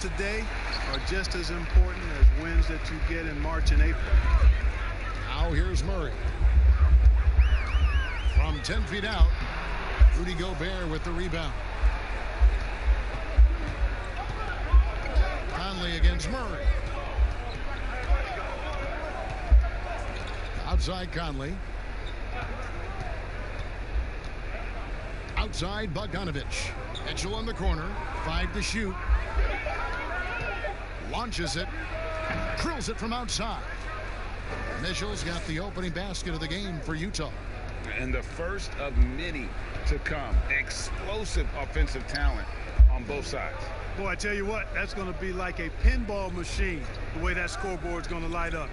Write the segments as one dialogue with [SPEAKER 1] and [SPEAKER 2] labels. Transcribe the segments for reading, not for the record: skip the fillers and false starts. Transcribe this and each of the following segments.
[SPEAKER 1] today are just as important as wins that you get in March and April.
[SPEAKER 2] Now here's Murray. From 10 feet out, Rudy Gobert with the rebound. Conley against Murray. Outside Conley. Outside Bogdanovich. Mitchell in the corner. 5 to shoot. Launches it. Drills it from outside. Mitchell's got the opening basket of the game for Utah.
[SPEAKER 3] And the first of many to come. Explosive offensive talent on both sides.
[SPEAKER 1] Boy, I tell you what, that's going to be like a pinball machine, the way that scoreboard's going to light up.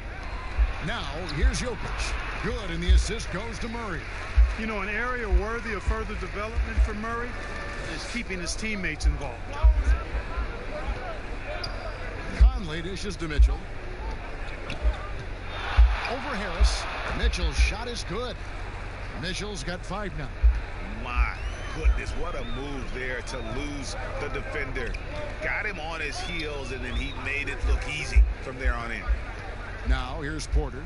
[SPEAKER 2] Now, here's Jokic. Good, and the assist goes to Murray.
[SPEAKER 1] You know, an area worthy of further development for Murray is keeping his teammates involved.
[SPEAKER 2] Conley dishes to Mitchell. Over Harris. Mitchell's shot is good. Mitchell's got 5 now.
[SPEAKER 3] My goodness, what a move there to lose the defender. Got him on his heels, and then he made it look easy from there on in.
[SPEAKER 2] Now here's Porter.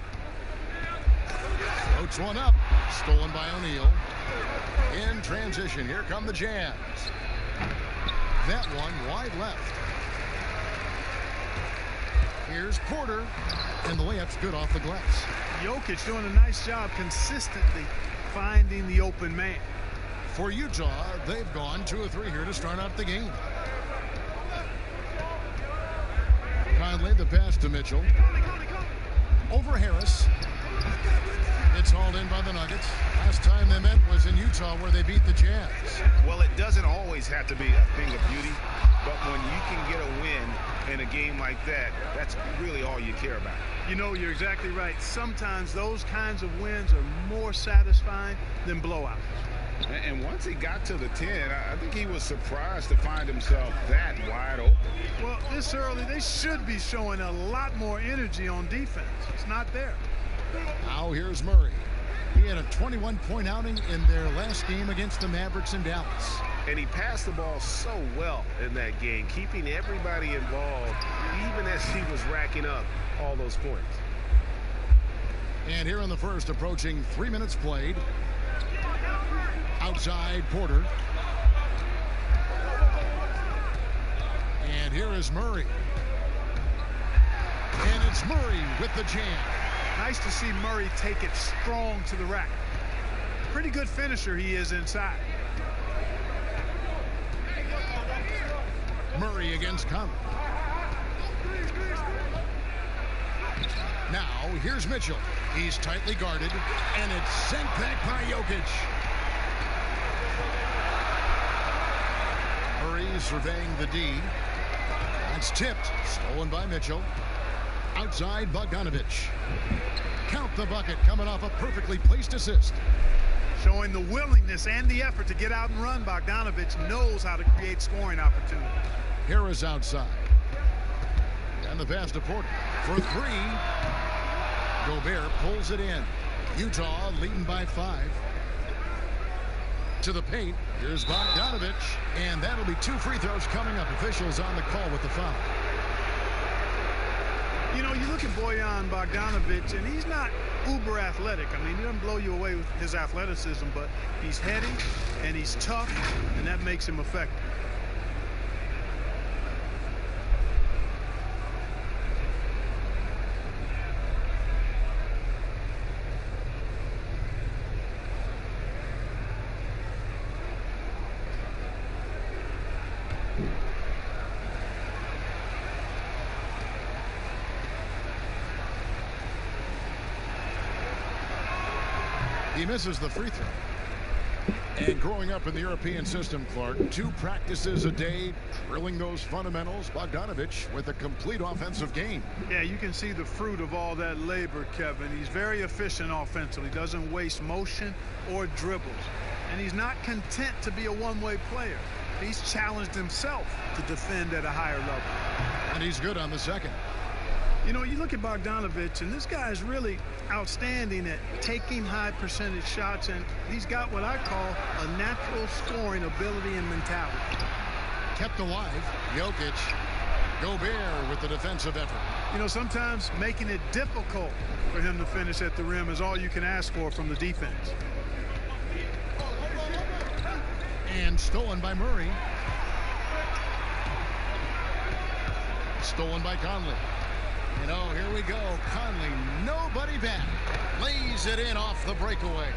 [SPEAKER 2] Floats one up. Stolen by O'Neal. In transition, here come the Jazz. That one wide left. Here's Porter. And the layup's good off the glass.
[SPEAKER 1] Jokic doing a nice job consistently finding the open man.
[SPEAKER 2] For Utah, they've gone 2 of 3 here to start out the game. Conley, the pass to Mitchell. Over Harris. It's hauled in by the Nuggets. Last time they met was in Utah, where they beat the Jazz.
[SPEAKER 3] Well, it doesn't always have to be a thing of beauty, but when you can get a win in a game like that, that's really all you care about.
[SPEAKER 1] You know, you're exactly right. Sometimes those kinds of wins are more satisfying than blowouts.
[SPEAKER 3] And once he got to the 10, I think he was surprised to find himself that wide open.
[SPEAKER 1] Well, this early, they should be showing a lot more energy on defense. It's not there.
[SPEAKER 2] Now here's Murray. He had a 21-point outing in their last game against the Mavericks in Dallas.
[SPEAKER 3] And he passed the ball so well in that game, keeping everybody involved, even as he was racking up all those points.
[SPEAKER 2] And here in the first, approaching 3 minutes played. Outside Porter. And here is Murray. And it's Murray with the jam.
[SPEAKER 1] Nice to see Murray take it strong to the rack. Pretty good finisher he is inside.
[SPEAKER 2] Murray against Conley. Now, here's Mitchell. He's tightly guarded, and it's sent back by Jokic. Murray surveying the D. That's tipped. Stolen by Mitchell. Outside Bogdanovich. Count the bucket coming off a perfectly placed assist.
[SPEAKER 1] Showing the willingness and the effort to get out and run, Bogdanovich knows how to create scoring opportunities.
[SPEAKER 2] Harris outside. And the pass to Porter for 3. Gobert pulls it in. Utah leading by 5. To the paint. Here's Bogdanovich. And that'll be 2 free throws coming up. Officials on the call with the foul.
[SPEAKER 1] You know, you look at Bojan Bogdanovich, and he's not uber athletic. I mean, he doesn't blow you away with his athleticism, but he's heady and he's tough, and that makes him effective.
[SPEAKER 2] He misses the free throw. And growing up in the European system, Clark, 2 practices a day, drilling those fundamentals. Bogdanovich with a complete offensive game.
[SPEAKER 1] Yeah, you can see the fruit of all that labor, Kevin. He's very efficient offensively. Doesn't waste motion or dribbles. And he's not content to be a one-way player. He's challenged himself to defend at a higher level.
[SPEAKER 2] And he's good on the second.
[SPEAKER 1] You know, you look at Bogdanovich, and this guy is really outstanding at taking high percentage shots, and he's got what I call a natural scoring ability and mentality.
[SPEAKER 2] Kept alive. Jokic Gobert with the defensive effort.
[SPEAKER 1] You know, sometimes making it difficult for him to finish at the rim is all you can ask for from the defense.
[SPEAKER 2] And stolen by Murray. Stolen by Conley. You know, here we go. Conley, nobody back. Lays it in off the breakaway.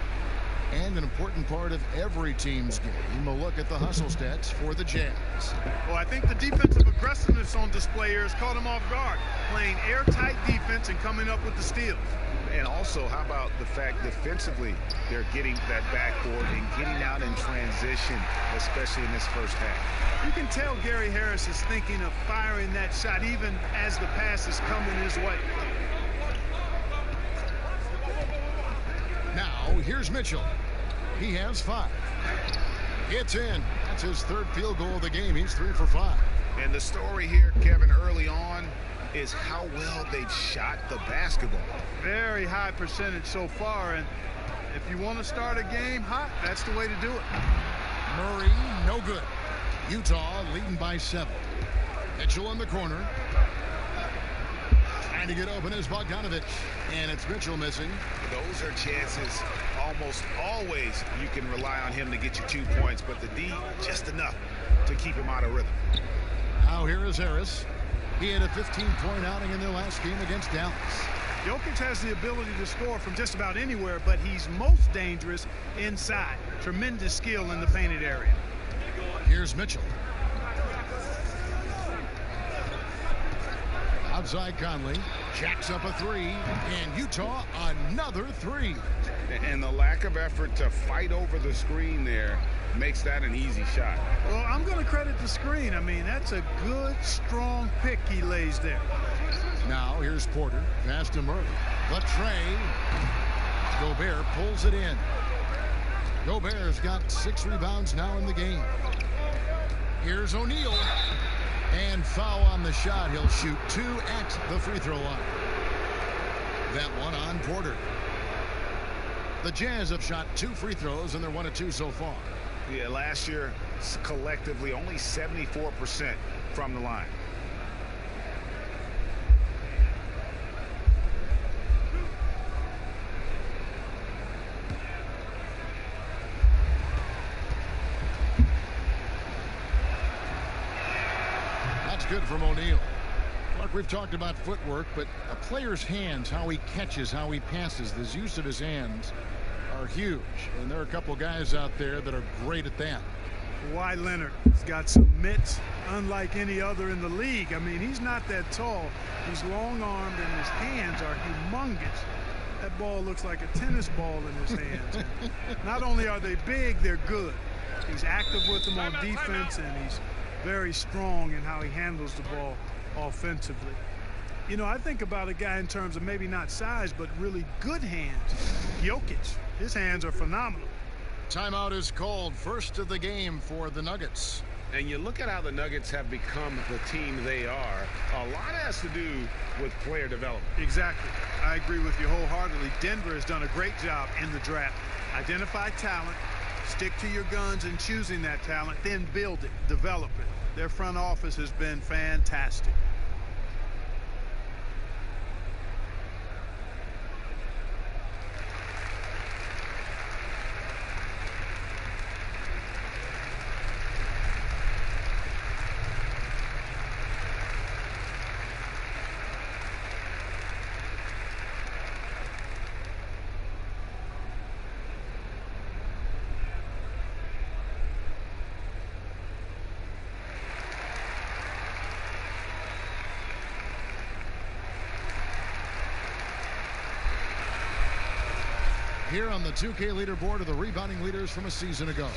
[SPEAKER 2] And an important part of every team's game, a look at the hustle stats for the Jazz.
[SPEAKER 1] Well, I think the defensive aggressiveness on display here has caught him off guard. Playing airtight defense and coming up with the steals.
[SPEAKER 3] And also, how about the fact defensively they're getting that backboard and getting out in transition, especially in this first half.
[SPEAKER 1] You can tell Gary Harris is thinking of firing that shot even as the pass is coming his way.
[SPEAKER 2] Now, here's Mitchell. He has 5. It's in. That's his 3rd field goal of the game. He's 3 for 5.
[SPEAKER 3] And the story here, Kevin, early on is how well they've shot the basketball.
[SPEAKER 1] Very high percentage so far, and if you want to start a game hot, that's the way to do it.
[SPEAKER 2] Murray, no good. Utah leading by 7. Mitchell in the corner. Trying to get open is Bogdanovic, and it's Mitchell missing.
[SPEAKER 3] Those are chances almost always you can rely on him to get you 2 points, but the D just enough to keep him out of rhythm.
[SPEAKER 2] Now here is Harris. He had a 15-point outing in their last game against Dallas.
[SPEAKER 1] Jokic has the ability to score from just about anywhere, but he's most dangerous inside. Tremendous skill in the painted area.
[SPEAKER 2] Here's Mitchell. Outside Conley. Jacks up a 3. And Utah another 3.
[SPEAKER 3] And the lack of effort to fight over the screen there makes that an easy shot.
[SPEAKER 1] Well, I'm going to credit the screen. I mean, that's a good, strong pick he lays there.
[SPEAKER 2] Now here's Porter. Pass to Murray. The tray. Gobert pulls it in. Gobert's got 6 rebounds now in the game. Here's O'Neal. And foul on the shot. He'll shoot 2 at the free throw line. That one on Porter. The Jazz have shot 2 free throws, and they're 1 of 2 so far.
[SPEAKER 3] Yeah, last year, collectively, only 74% from the line.
[SPEAKER 2] That's good from O'Neal. Look, we've talked about footwork, but a player's hands, how he catches, how he passes, his use of his hands are huge. And there are a couple guys out there that are great at that.
[SPEAKER 1] Kawhi Leonard has got some mitts unlike any other in the league. I mean, he's not that tall. He's long-armed, and his hands are humongous. That ball looks like a tennis ball in his hands. Not only are they big, they're good. He's active with them on defense, and he's very strong in how he handles the ball offensively. You know, I think about a guy in terms of maybe not size, but really good hands. Jokic, his hands are phenomenal.
[SPEAKER 2] Timeout is called. First of the game for the Nuggets.
[SPEAKER 3] And you look at how the Nuggets have become the team they are. A lot has to do with player development.
[SPEAKER 1] Exactly. I agree with you wholeheartedly. Denver has done a great job in the draft. Identify talent, stick to your guns in choosing that talent, then build it, develop it. Their front office has been fantastic.
[SPEAKER 2] Here on the 2K leaderboard are the rebounding leaders from a season ago.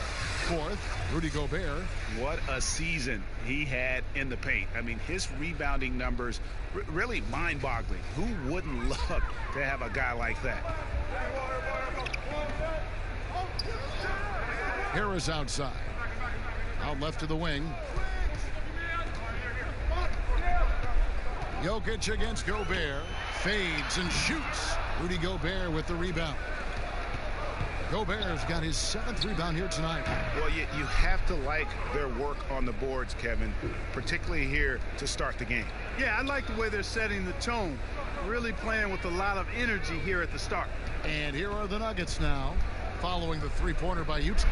[SPEAKER 2] 4th, Rudy Gobert.
[SPEAKER 3] What a season he had in the paint. I mean, his rebounding numbers really mind-boggling. Who wouldn't love to have a guy like that?
[SPEAKER 2] Harris outside. Out left to the wing. Jokic against Gobert. Fades and shoots. Rudy Gobert with the rebound. Gobert's got his 7th rebound here tonight.
[SPEAKER 3] Well, you have to like their work on the boards, Kevin, particularly here to start the game.
[SPEAKER 1] Yeah, I like the way they're setting the tone. Really playing with a lot of energy here at the start.
[SPEAKER 2] And here are the Nuggets now, following the three-pointer by Utah.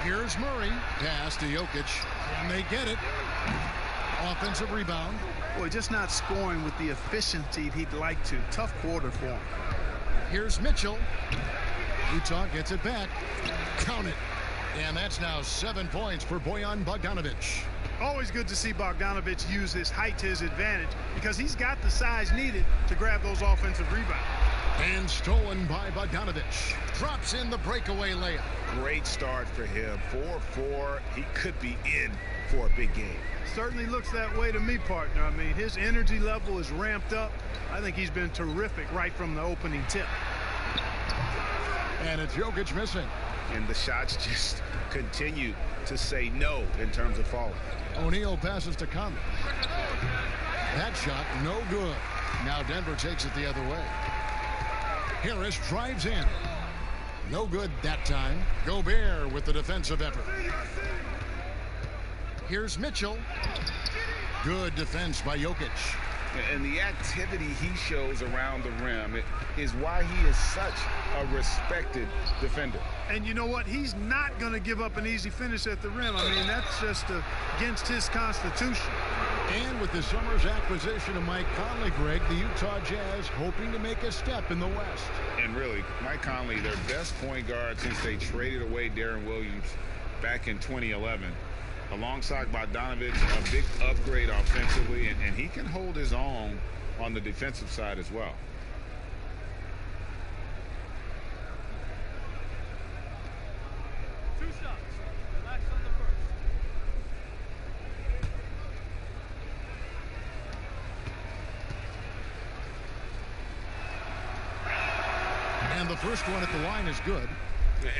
[SPEAKER 2] Here's Murray. Pass to Jokic, and they get it. Offensive rebound.
[SPEAKER 1] Boy, just not scoring with the efficiency he'd like to. Tough quarter for him.
[SPEAKER 2] Here's Mitchell. Utah gets it back. Count it. And that's now 7 points for Bojan Bogdanovic.
[SPEAKER 1] Always good to see Bogdanovic use his height to his advantage because he's got the size needed to grab those offensive rebounds.
[SPEAKER 2] And stolen by Bogdanovic. Drops in the breakaway layup.
[SPEAKER 3] Great start for him. 4-4. He could be in for a big game.
[SPEAKER 1] Certainly looks that way to me, partner. I mean, his energy level is ramped up. I think he's been terrific right from the opening tip.
[SPEAKER 2] And it's Jokic missing.
[SPEAKER 3] And the shots just continue to say no in terms of falling.
[SPEAKER 2] O'Neal passes to Conley. That shot, no good. Now Denver takes it the other way. Harris drives in. No good that time. Gobert with the defensive effort. Here's Mitchell. Good defense by Jokic.
[SPEAKER 3] And the activity he shows around the rim is why he is such a respected defender.
[SPEAKER 1] And you know what? He's not going to give up an easy finish at the rim. I mean, that's just against his constitution.
[SPEAKER 2] And with the summer's acquisition of Mike Conley, Greg, the Utah Jazz hoping to make a step in the West.
[SPEAKER 3] And really, Mike Conley, their best point guard since they traded away Darren Williams back in 2011. Alongside Bogdanovic, a big upgrade offensively, and he can hold his own on the defensive side as well.
[SPEAKER 1] Two shots. Relax on the first.
[SPEAKER 2] And the first one at the line is good.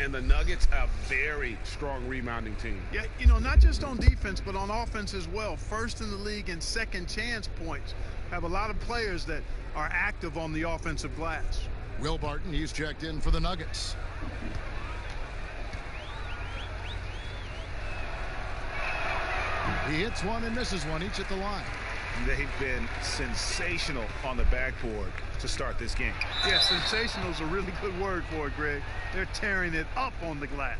[SPEAKER 4] And the Nuggets, a very strong rebounding team.
[SPEAKER 1] Yeah, you know, not just on defense, but on offense as well. First in the league in second chance points. Have a lot of players that are active on the offensive glass.
[SPEAKER 2] Will Barton, he's checked in for the Nuggets. He hits one and misses one, each at the line.
[SPEAKER 3] They've been sensational on the backboard to start this game.
[SPEAKER 1] Yeah, sensational is a really good word for it, Greg. They're tearing it up on the glass.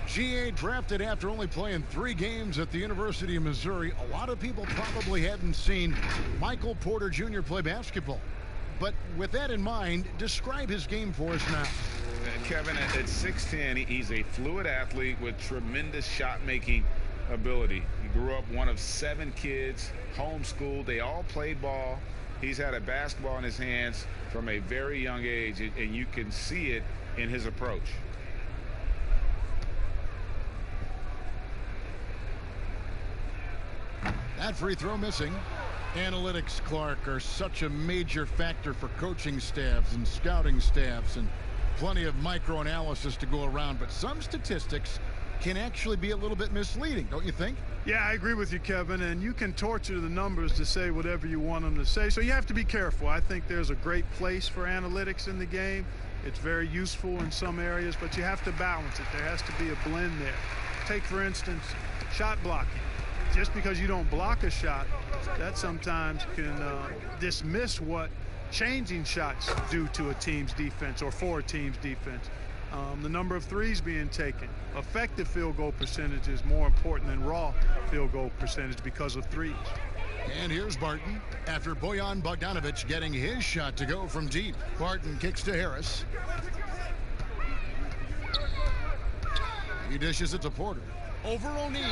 [SPEAKER 2] G.A. drafted after only playing 3 games at the University of Missouri. A lot of people probably hadn't seen Michael Porter Jr. play basketball. But with that in mind, describe his game for us now.
[SPEAKER 3] Kevin, at 6'10", he's a fluid athlete with tremendous shot-making ability. He grew up one of 7 kids, homeschooled. They all played ball. He's had a basketball in his hands from a very young age, and you can see it in his approach.
[SPEAKER 2] That free throw missing. Analytics, Clark, are such a major factor for coaching staffs and scouting staffs, and plenty of micro-analysis to go around. But some statistics can actually be a little bit misleading, don't you think?
[SPEAKER 1] Yeah, I agree with you, Kevin, and you can torture the numbers to say whatever you want them to say, so you have to be careful. I think there's a great place for analytics in the game. It's very useful in some areas, but you have to balance it. There has to be a blend there. Take, for instance, shot blocking. Just because you don't block a shot, that sometimes can dismiss what changing shots do to a team's defense or for a team's defense. The number of threes being taken. Effective field goal percentage is more important than raw field goal percentage because of threes.
[SPEAKER 2] And here's Barton after Bojan Bogdanovic getting his shot to go from deep. Barton kicks to Harris. He dishes it to Porter. Over O'Neal.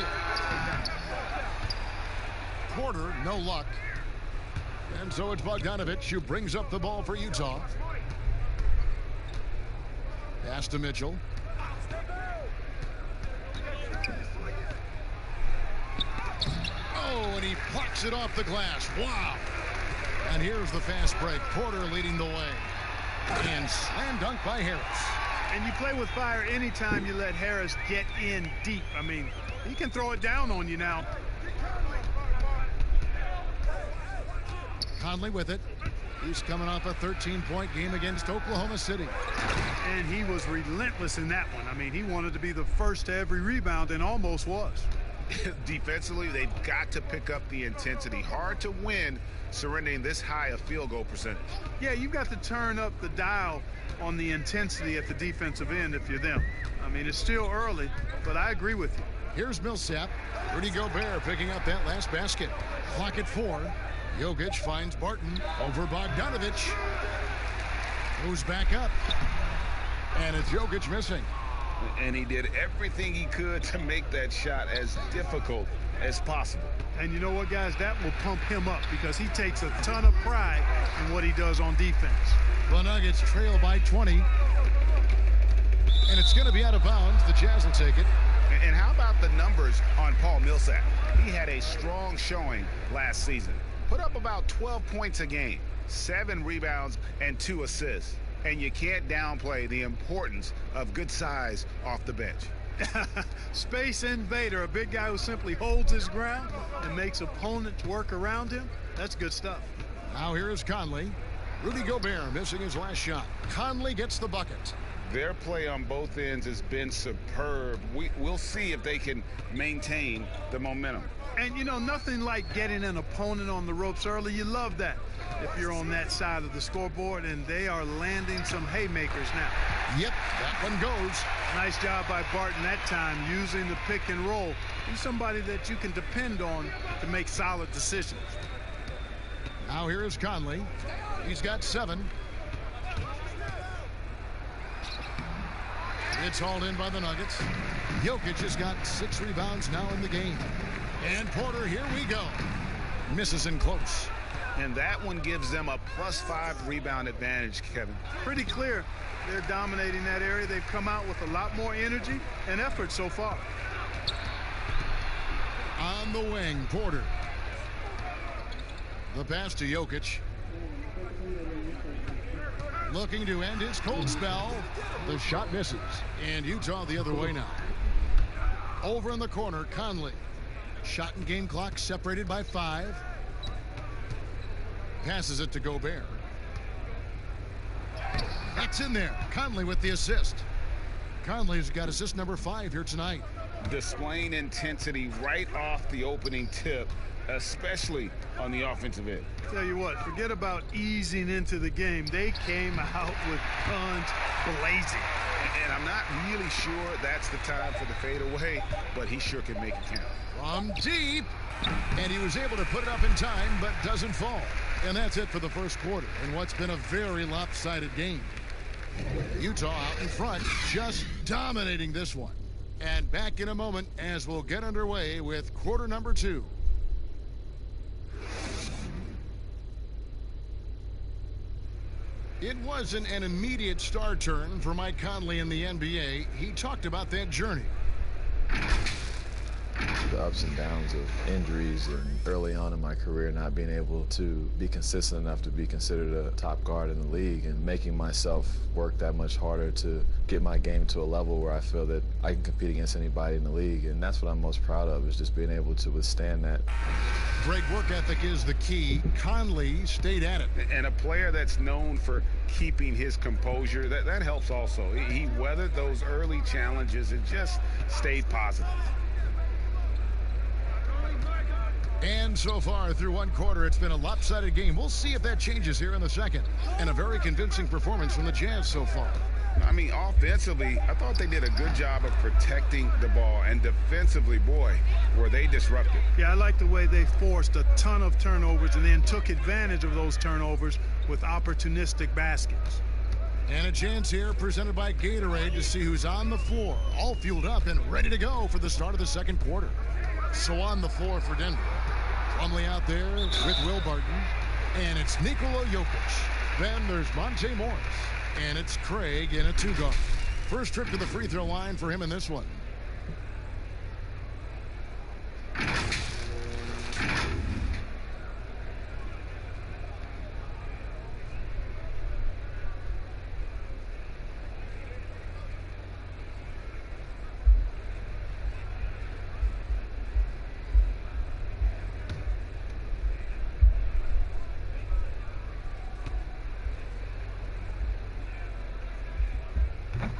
[SPEAKER 2] Porter, no luck. And so it's Bogdanovic who brings up the ball for Utah. Pass to Mitchell. Oh, and he plucks it off the glass. Wow. And here's the fast break. Porter leading the way. And slam dunk by Harris.
[SPEAKER 1] And you play with fire anytime you let Harris get in deep. I mean, he can throw it down on you now.
[SPEAKER 2] Conley with it. He's coming off a 13-point game against Oklahoma City.
[SPEAKER 1] And he was relentless in that one. I mean, he wanted to be the first to every rebound and almost was.
[SPEAKER 3] Defensively, they've got to pick up the intensity. Hard to win surrendering this high a field goal percentage.
[SPEAKER 1] Yeah, you've got to turn up the dial on the intensity at the defensive end if you're them. I mean, it's still early, but I agree with you.
[SPEAKER 2] Here's Millsap. Rudy Gobert picking up that last basket. Clock at 4. Jokic finds Barton over Bogdanovic. Moves back up. And it's Jokic missing.
[SPEAKER 3] And he did everything he could to make that shot as difficult as possible.
[SPEAKER 1] And you know what, guys? That will pump him up because he takes a ton of pride in what he does on defense.
[SPEAKER 2] The Nuggets trail by 20. And it's going to be out of bounds. The Jazz will take it.
[SPEAKER 3] And how about the numbers on Paul Millsap? He had a strong showing last season. Put up about 12 points a game, 7 rebounds, and 2 assists. And you can't downplay the importance of good size off the bench.
[SPEAKER 1] Space invader, a big guy who simply holds his ground and makes opponents work around him. That's good stuff.
[SPEAKER 2] Now here is Conley. Rudy Gobert missing his last shot. Conley gets the bucket.
[SPEAKER 3] Their play on both ends has been superb. We'll see if they can maintain the momentum.
[SPEAKER 1] And, you know, nothing like getting an opponent on the ropes early. You love that if you're on that side of the scoreboard, and they are landing some haymakers now.
[SPEAKER 2] Yep, that one goes.
[SPEAKER 1] Nice job by Barton that time using the pick and roll. He's somebody that you can depend on to make solid decisions.
[SPEAKER 2] Now here is Conley. He's got 7. It's hauled in by the Nuggets. Jokic has got 6 rebounds now in the game. And Porter, here we go. Misses in close.
[SPEAKER 3] And that one gives them a +5 rebound advantage, Kevin.
[SPEAKER 1] Pretty clear. They're dominating that area. They've come out with a lot more energy and effort so far.
[SPEAKER 2] On the wing, Porter. The pass to Jokic. Looking to end his cold spell. The shot misses. And Utah the other way now. Over in the corner, Conley. Shot and game clock separated by 5. Passes it to Gobert. That's in there. Conley with the assist. Conley's got assist number 5 here tonight.
[SPEAKER 3] Displaying intensity right off the opening tip, especially on the offensive end.
[SPEAKER 1] Tell you what, forget about easing into the game. They came out with guns blazing.
[SPEAKER 3] And I'm not really sure that's the time for the fadeaway, but he sure can make it count.
[SPEAKER 2] From deep, and he was able to put it up in time, but doesn't fall. And that's it for the first quarter in what's been a very lopsided game. Utah out in front, just dominating this one. And back in a moment as we'll get underway with quarter number 2. It wasn't an immediate star turn for Mike Conley in the NBA. He talked about that journey.
[SPEAKER 5] The ups and downs of injuries and early on in my career not being able to be consistent enough to be considered a top guard in the league and making myself work that much harder to get my game to a level where I feel that I can compete against anybody in the league. And that's what I'm most proud of, is just being able to withstand that.
[SPEAKER 2] Great work ethic is the key. Conley stayed at it.
[SPEAKER 3] And a player that's known for keeping his composure, that helps also. He weathered those early challenges and just stayed positive.
[SPEAKER 2] And so far through one quarter, it's been a lopsided game. We'll see if that changes here in the second. And a very convincing performance from the Jazz so far.
[SPEAKER 3] I mean, offensively, I thought they did a good job of protecting the ball. And defensively, boy, were they disruptive.
[SPEAKER 1] Yeah, I like the way they forced a ton of turnovers and then took advantage of those turnovers with opportunistic baskets.
[SPEAKER 2] And a chance here presented by Gatorade to see who's on the floor. All fueled up and ready to go for the start of the second quarter. So on the floor for Denver. Plumlee out there with Will Barton. And it's Nikola Jokic. Then there's Monte Morris. And it's Craig in a 2-guard. First trip to the free throw line for him in this one.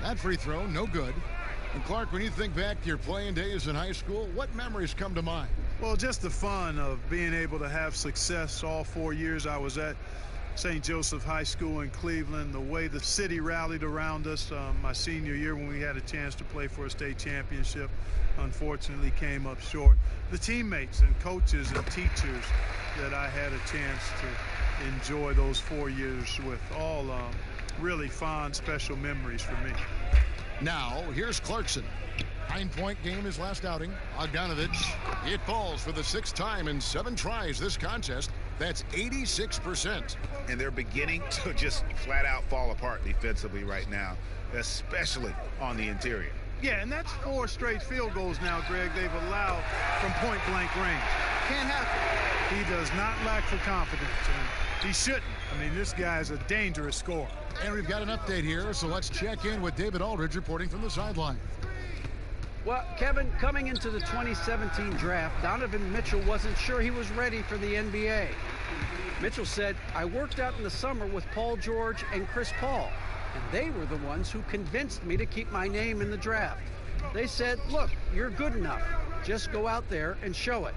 [SPEAKER 2] That free throw, no good. And Clark, when you think back to your playing days in high school, what memories come to mind?
[SPEAKER 1] Well, just the fun of being able to have success all 4 years I was at St. Joseph High School in Cleveland, the way the city rallied around us my senior year when we had a chance to play for a state championship. Unfortunately came up short. The teammates and coaches and teachers that I had a chance to enjoy those 4 years with, all really fond, special memories for me.
[SPEAKER 2] Now, here's Clarkson. 9-point game his last outing. Bogdanovich, it falls for the 6th time in 7 tries this contest. That's 86%.
[SPEAKER 3] And they're beginning to just flat out fall apart defensively right now, especially on the interior.
[SPEAKER 1] Yeah, and that's 4 straight field goals now, Greg, they've allowed from point-blank range. Can't happen. He does not lack for confidence, and he shouldn't. I mean, this guy's a dangerous scorer.
[SPEAKER 2] And we've got an update here, so let's check in with David Aldridge reporting from the sideline.
[SPEAKER 6] Well, Kevin, coming into the 2017 draft, Donovan Mitchell wasn't sure he was ready for the NBA. Mitchell said, "I worked out in the summer with Paul George and Chris Paul, and they were the ones who convinced me to keep my name in the draft. They said, look, you're good enough. Just go out there and show it."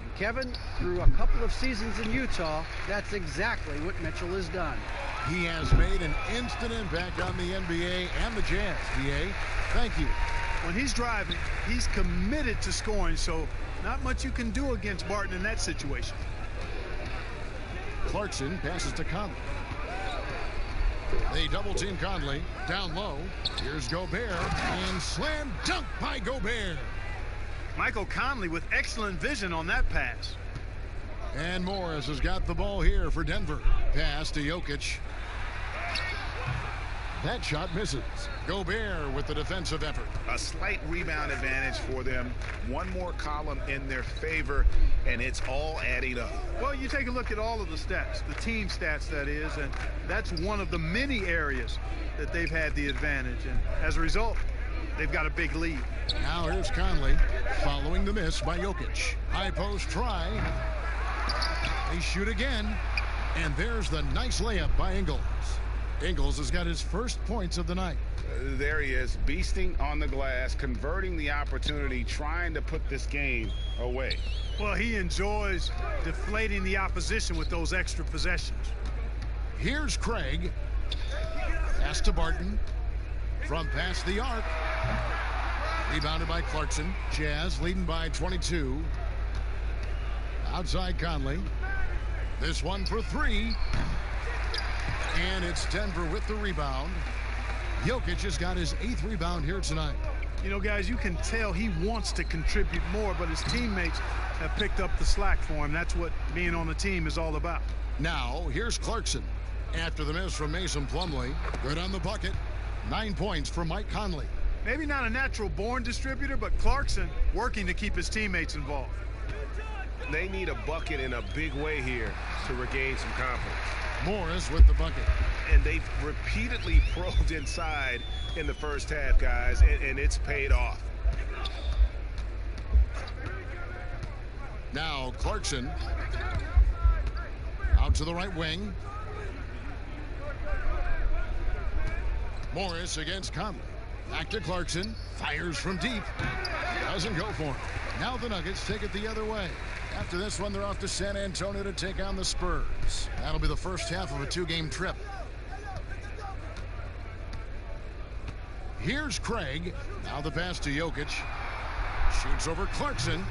[SPEAKER 6] And Kevin, through a couple of seasons in Utah, that's exactly what Mitchell has done.
[SPEAKER 2] He has made an instant impact on the NBA and the Jazz. DA, thank you.
[SPEAKER 1] When he's driving, he's committed to scoring, so not much you can do against Barton in that situation.
[SPEAKER 2] Clarkson passes to Conley. They double team Conley. Down low. Here's Gobert. And slam dunk by Gobert.
[SPEAKER 1] Michael Conley with excellent vision on that pass.
[SPEAKER 2] And Morris has got the ball here for Denver. Pass to Jokic. That shot misses. Gobert with the defensive effort.
[SPEAKER 3] A slight rebound advantage for them. One more column in their favor, and it's all adding up.
[SPEAKER 1] Well, you take a look at all of the stats, the team stats that is, and that's one of the many areas that they've had the advantage. And as a result, they've got a big lead.
[SPEAKER 2] Now here's Conley following the miss by Jokic. High post try. They shoot again. And there's the nice layup by Ingles. Ingles has got his first points of the night.
[SPEAKER 3] There he is, beasting on the glass, converting the opportunity, trying to put this game away.
[SPEAKER 1] Well, he enjoys deflating the opposition with those extra possessions.
[SPEAKER 2] Here's Craig. Pass to Barton. From past the arc. Rebounded by Clarkson. Jazz leading by 22. Outside Conley. This one for 3. And it's Denver with the rebound. Jokic has got his 8th rebound here tonight.
[SPEAKER 1] You know, guys, you can tell he wants to contribute more, but his teammates have picked up the slack for him. That's what being on the team is all about.
[SPEAKER 2] Now, here's Clarkson. After the miss from Mason Plumlee, good on the bucket. 9 points for Mike Conley.
[SPEAKER 1] Maybe not a natural-born distributor, but Clarkson working to keep his teammates involved.
[SPEAKER 4] They need a bucket in a big way here to regain some confidence.
[SPEAKER 2] Morris with the bucket.
[SPEAKER 3] And they've repeatedly probed inside in the first half, guys, and it's paid off.
[SPEAKER 2] Now Clarkson out to the right wing. Morris against Conley. Back to Clarkson. Fires from deep. Doesn't go for him. Now the Nuggets take it the other way. After this one, they're off to San Antonio to take on the Spurs. That'll be the first half of a 2-game trip. Here's Craig. Now the pass to Jokic. Shoots over Clarkson.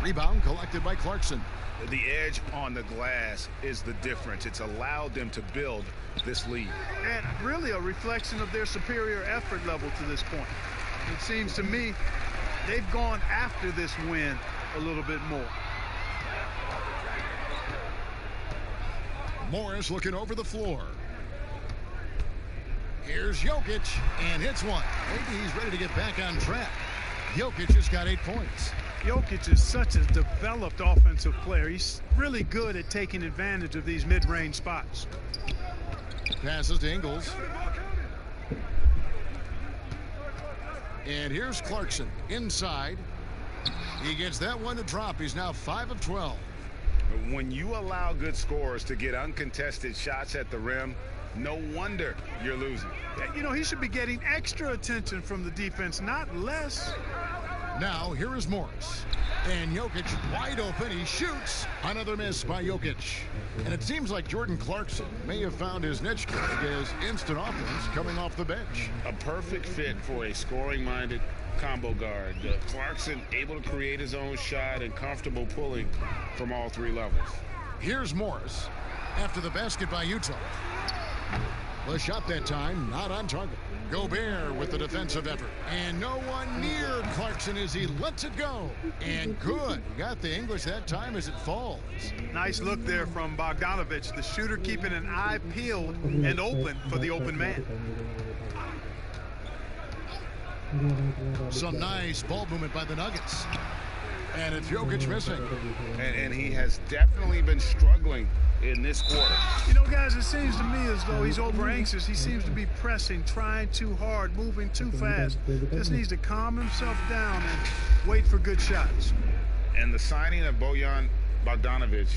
[SPEAKER 2] Rebound collected by Clarkson.
[SPEAKER 3] The edge on the glass is the difference. It's allowed them to build this lead.
[SPEAKER 1] And really a reflection of their superior effort level to this point. It seems to me they've gone after this win a little bit more.
[SPEAKER 2] Morris looking over the floor. Here's Jokic, and hits one. Maybe he's ready to get back on track. Jokic has got 8 points.
[SPEAKER 1] Jokic is such a developed offensive player. He's really good at taking advantage of these mid-range spots.
[SPEAKER 2] Passes to Ingles. And here's Clarkson inside. He gets that one to drop. He's now 5 of 12.
[SPEAKER 3] When you allow good scorers to get uncontested shots at the rim, no wonder you're losing.
[SPEAKER 1] You know, he should be getting extra attention from the defense, not less.
[SPEAKER 2] Now, here is Morris. And Jokic wide open. He shoots. Another miss by Jokic. And it seems like Jordan Clarkson may have found his niche, as instant offense coming off the bench.
[SPEAKER 3] A perfect fit for a scoring-minded combo guard. Clarkson able to create his own shot and comfortable pulling from all three levels.
[SPEAKER 2] Here's Morris after the basket by Utah. The shot that time not on target. Gobert with the defensive effort. And no one near Clarkson as he lets it go. And good. Got the English that time as it falls.
[SPEAKER 1] Nice look there from Bogdanovic, the shooter keeping an eye peeled and open for the open man.
[SPEAKER 2] Some nice ball movement by the Nuggets. And it's Jokic missing.
[SPEAKER 3] And he has definitely been struggling in this quarter.
[SPEAKER 1] You know, guys, it seems to me as though he's over anxious. He seems to be pressing, trying too hard, moving too fast. Just needs to calm himself down and wait for good shots.
[SPEAKER 3] And the signing of Bojan Bogdanovic,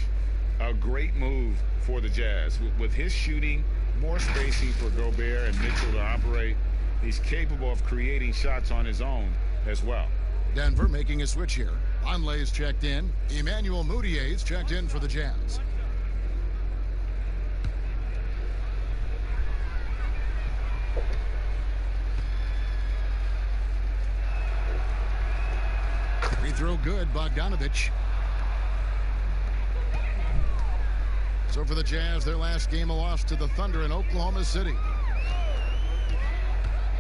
[SPEAKER 3] a great move for the Jazz. With his shooting, more spacing for Gobert and Mitchell to operate, he's capable of creating shots on his own as well.
[SPEAKER 2] Denver making a switch here. Onley's checked in. Emmanuel Mudiay's checked in for the Jazz. Free throw good, Bogdanovic. So for the Jazz, their last game, a loss to the Thunder in Oklahoma City.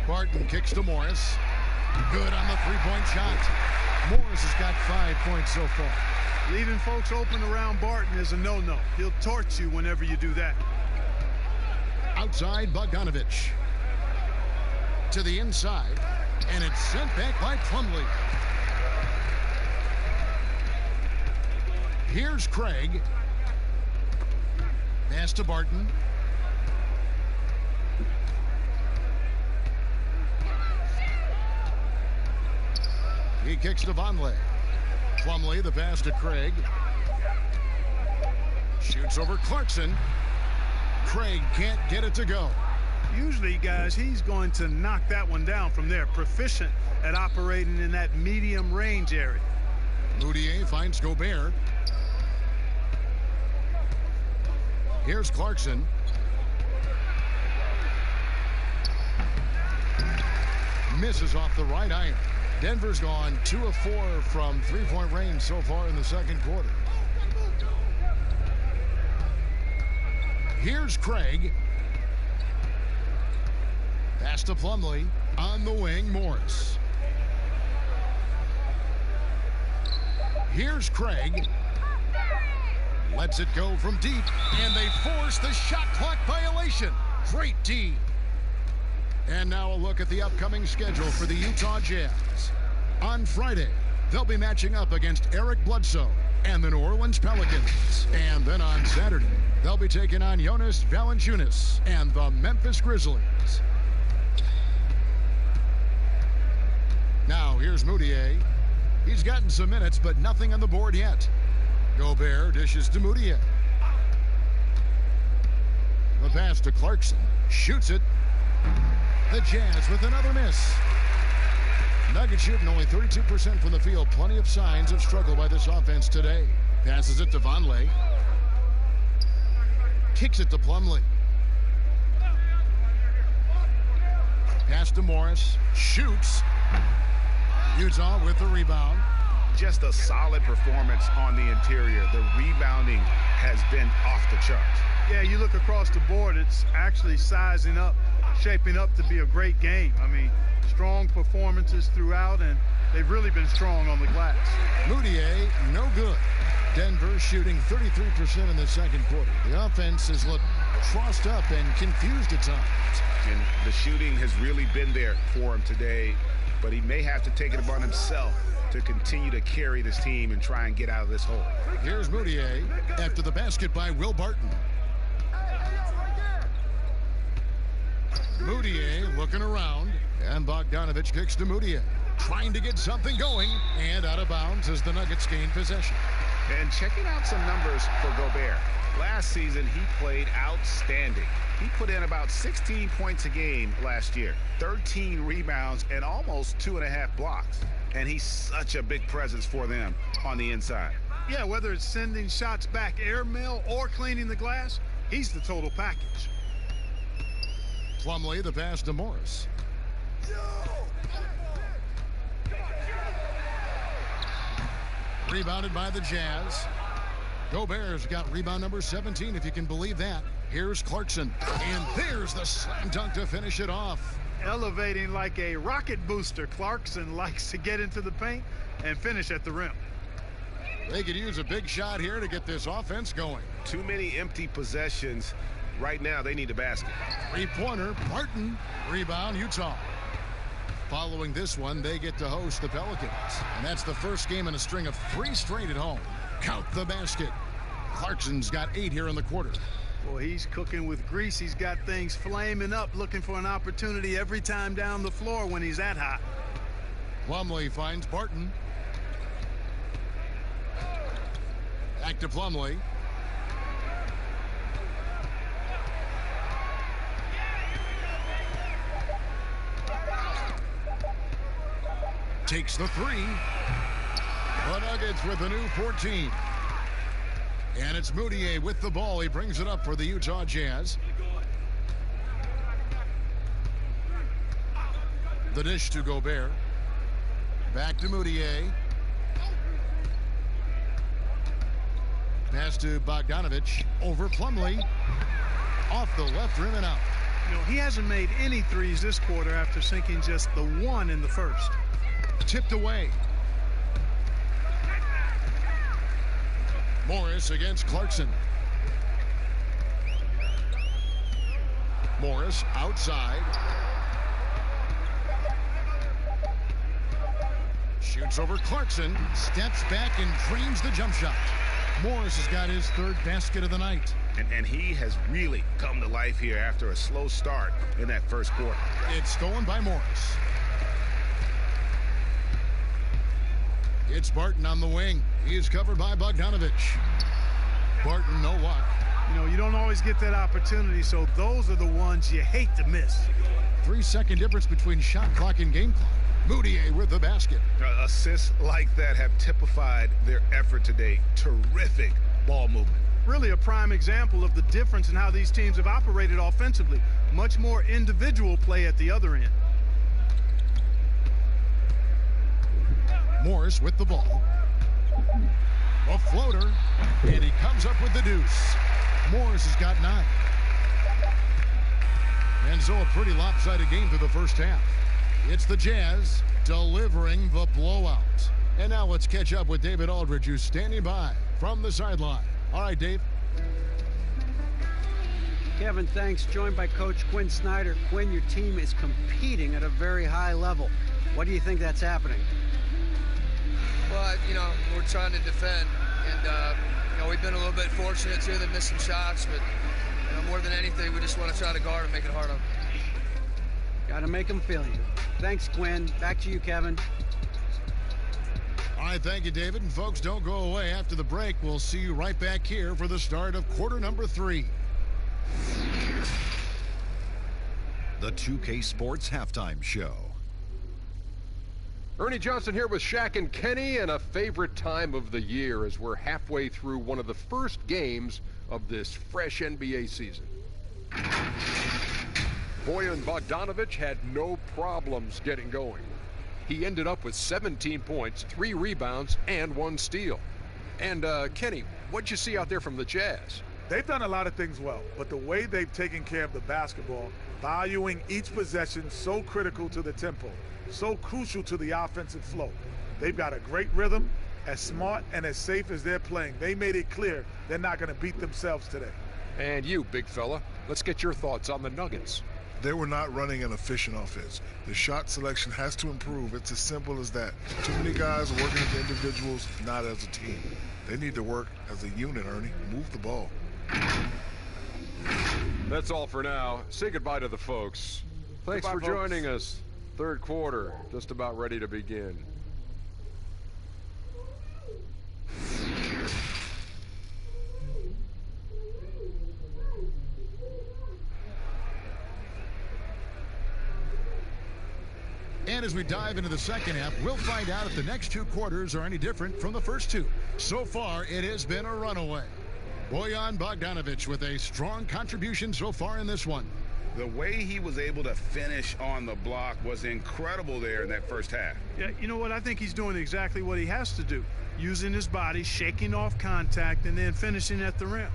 [SPEAKER 2] Barton kicks to Morris. Good on the three-point shot. Morris has got 5 points so far.
[SPEAKER 1] Leaving folks open around Barton is a no-no. He'll torch you whenever you do that.
[SPEAKER 2] Outside, Bogdanovic. To the inside, and it's sent back by Plumlee. Here's Craig. Pass to Barton. He kicks to Vonleh. Plumlee, the pass to Craig. Shoots over Clarkson. Craig can't get it to go.
[SPEAKER 1] Usually, guys, he's going to knock that one down from there. Proficient at operating in that medium range area.
[SPEAKER 2] Mudiay finds Gobert. Here's Clarkson. Misses off the right iron. Denver's gone 2 of 4 from three-point range so far in the second quarter. Here's Craig. Pass to Plumlee. On the wing, Morris. Here's Craig. Lets it go from deep, and they force the shot clock violation. Great D. And now a look at the upcoming schedule for the Utah Jazz. On Friday, they'll be matching up against Eric Bledsoe and the New Orleans Pelicans. And then on Saturday, they'll be taking on Jonas Valanciunas and the Memphis Grizzlies. Now here's Mudiay. He's gotten some minutes, but nothing on the board yet. Gobert dishes to Mudiay. The pass to Clarkson. Shoots it. The Jazz with another miss. Nuggets shooting only 32% from the field. Plenty of signs of struggle by this offense today. Passes it to Vonleh. Kicks it to Plumlee. Pass to Morris. Shoots. Utah with the rebound.
[SPEAKER 3] Just a solid performance on the interior. The rebounding has been off the charts.
[SPEAKER 1] Yeah, you look across the board, it's actually sizing up, shaping up to be a great game. I mean, strong performances throughout, and they've really been strong on the glass.
[SPEAKER 2] Mudiay, no good. Denver shooting 33% in the second quarter. The offense has looked crossed up and confused at times.
[SPEAKER 3] And the shooting has really been there for him today, but he may have to take it upon himself to continue to carry this team and try and get out of this hole.
[SPEAKER 2] Here's Mudiay after the basket by Will Barton. Mudiay looking around, and Bogdanovic kicks to Mudiay, trying to get something going, and out of bounds as the Nuggets gain possession.
[SPEAKER 4] And checking out some numbers for Gobert. Last season, he played outstanding. He put in about 16 points a game last year, 13 rebounds, and almost 2.5 blocks. And he's such a big presence for them on the inside.
[SPEAKER 1] Yeah, whether it's sending shots back airmail or cleaning the glass, he's the total package.
[SPEAKER 2] Plumlee, the pass to Morris. Rebounded by the Jazz. Gobert's got rebound number 17, if you can believe that. Here's Clarkson, and there's the slam dunk to finish it off.
[SPEAKER 1] Elevating like a rocket booster, Clarkson likes to get into the paint and finish at the rim.
[SPEAKER 2] They could use a big shot here to get this offense going.
[SPEAKER 4] Too many empty possessions. Right now, they need a basket.
[SPEAKER 2] Three-pointer, Barton. Rebound, Utah. Following this one, they get to host the Pelicans. And that's the first game in a string of 3 straight at home. Count the basket. Clarkson's got 8 here in the quarter.
[SPEAKER 1] Well, he's cooking with grease. He's got things flaming up, looking for an opportunity every time down the floor when he's that hot.
[SPEAKER 2] Plumlee finds Barton. Back to Plumlee. Takes the 3. The Nuggets with a new 14. And it's Moutier with the ball. He brings it up for the Utah Jazz. The dish to Gobert. Back to Moutier. Pass to Bogdanovich. Over Plumlee. Off the left rim and out.
[SPEAKER 1] You know, he hasn't made any threes this quarter after sinking just the 1 in the first.
[SPEAKER 2] Tipped away. Morris against Clarkson. Morris outside. Shoots over Clarkson. Steps back and dreams the jump shot. Morris has got his 3rd basket of the night.
[SPEAKER 4] And he has really come to life here after a slow start in that first quarter.
[SPEAKER 2] It's stolen by Morris. It's Barton on the wing. He is covered by Bogdanovich. Barton, no luck.
[SPEAKER 1] You know, you don't always get that opportunity, so those are the ones you hate to miss.
[SPEAKER 2] 3-second difference between shot clock and game clock. Moutier with the basket.
[SPEAKER 4] Assists like that have typified their effort today. Terrific ball movement.
[SPEAKER 1] Really a prime example of the difference in how these teams have operated offensively. Much more individual play at the other end. Morris with the ball. A floater, and he comes up with the deuce. Morris has got 9. And so a pretty lopsided game through the first half. It's the Jazz delivering the blowout. And now let's catch up with David Aldridge, who's standing by from the sideline. All right, Dave.
[SPEAKER 6] Kevin, thanks. Joined by Coach Quinn Snyder. Quinn, your team is competing at a very high level. What do you think that's happening?
[SPEAKER 7] Well, you know, we're trying to defend, and you know, we've been a little bit fortunate too. They missed some shots, but you know, more than anything, we just want to try to guard and make it hard on them.
[SPEAKER 6] Got to make them feel you. Thanks, Quinn. Back to you, Kevin.
[SPEAKER 2] All right, thank you, David. And folks, don't go away. After the break, we'll see you right back here for the start of quarter number 3.
[SPEAKER 8] The 2K Sports Halftime Show.
[SPEAKER 9] Ernie Johnson here with Shaq and Kenny, and a favorite time of the year as we're halfway through one of the first games of this fresh NBA season. Bojan Bogdanovich had no problems getting going. He ended up with 17 points, 3 rebounds, and 1 steal. And Kenny, what'd you see out there from the Jazz?
[SPEAKER 10] They've done a lot of things well, but the way they've taken care of the basketball, valuing each possession so critical to the tempo, so crucial to the offensive flow. They've got a great rhythm, as smart and as safe as they're playing. They made it clear they're not going to beat themselves today.
[SPEAKER 9] And you, big fella, let's get your thoughts on the Nuggets.
[SPEAKER 11] They were not running an efficient offense. The shot selection has to improve. It's as simple as that. Too many guys are working as individuals, not as a team. They need to work as a unit, Ernie. Move the ball.
[SPEAKER 9] That's all for now. Say goodbye to the folks. Thanks for joining us. Third quarter, just about ready to begin.
[SPEAKER 2] And as we dive into the second half, we'll find out if the next two quarters are any different from the first two. So far, it has been a runaway. Bojan Bogdanovic with a strong contribution so far in this one.
[SPEAKER 3] The way he was able to finish on the block was incredible there in that first half.
[SPEAKER 1] Yeah, you know what? I think he's doing exactly what he has to do. Using his body, shaking off contact, and then finishing at the rim.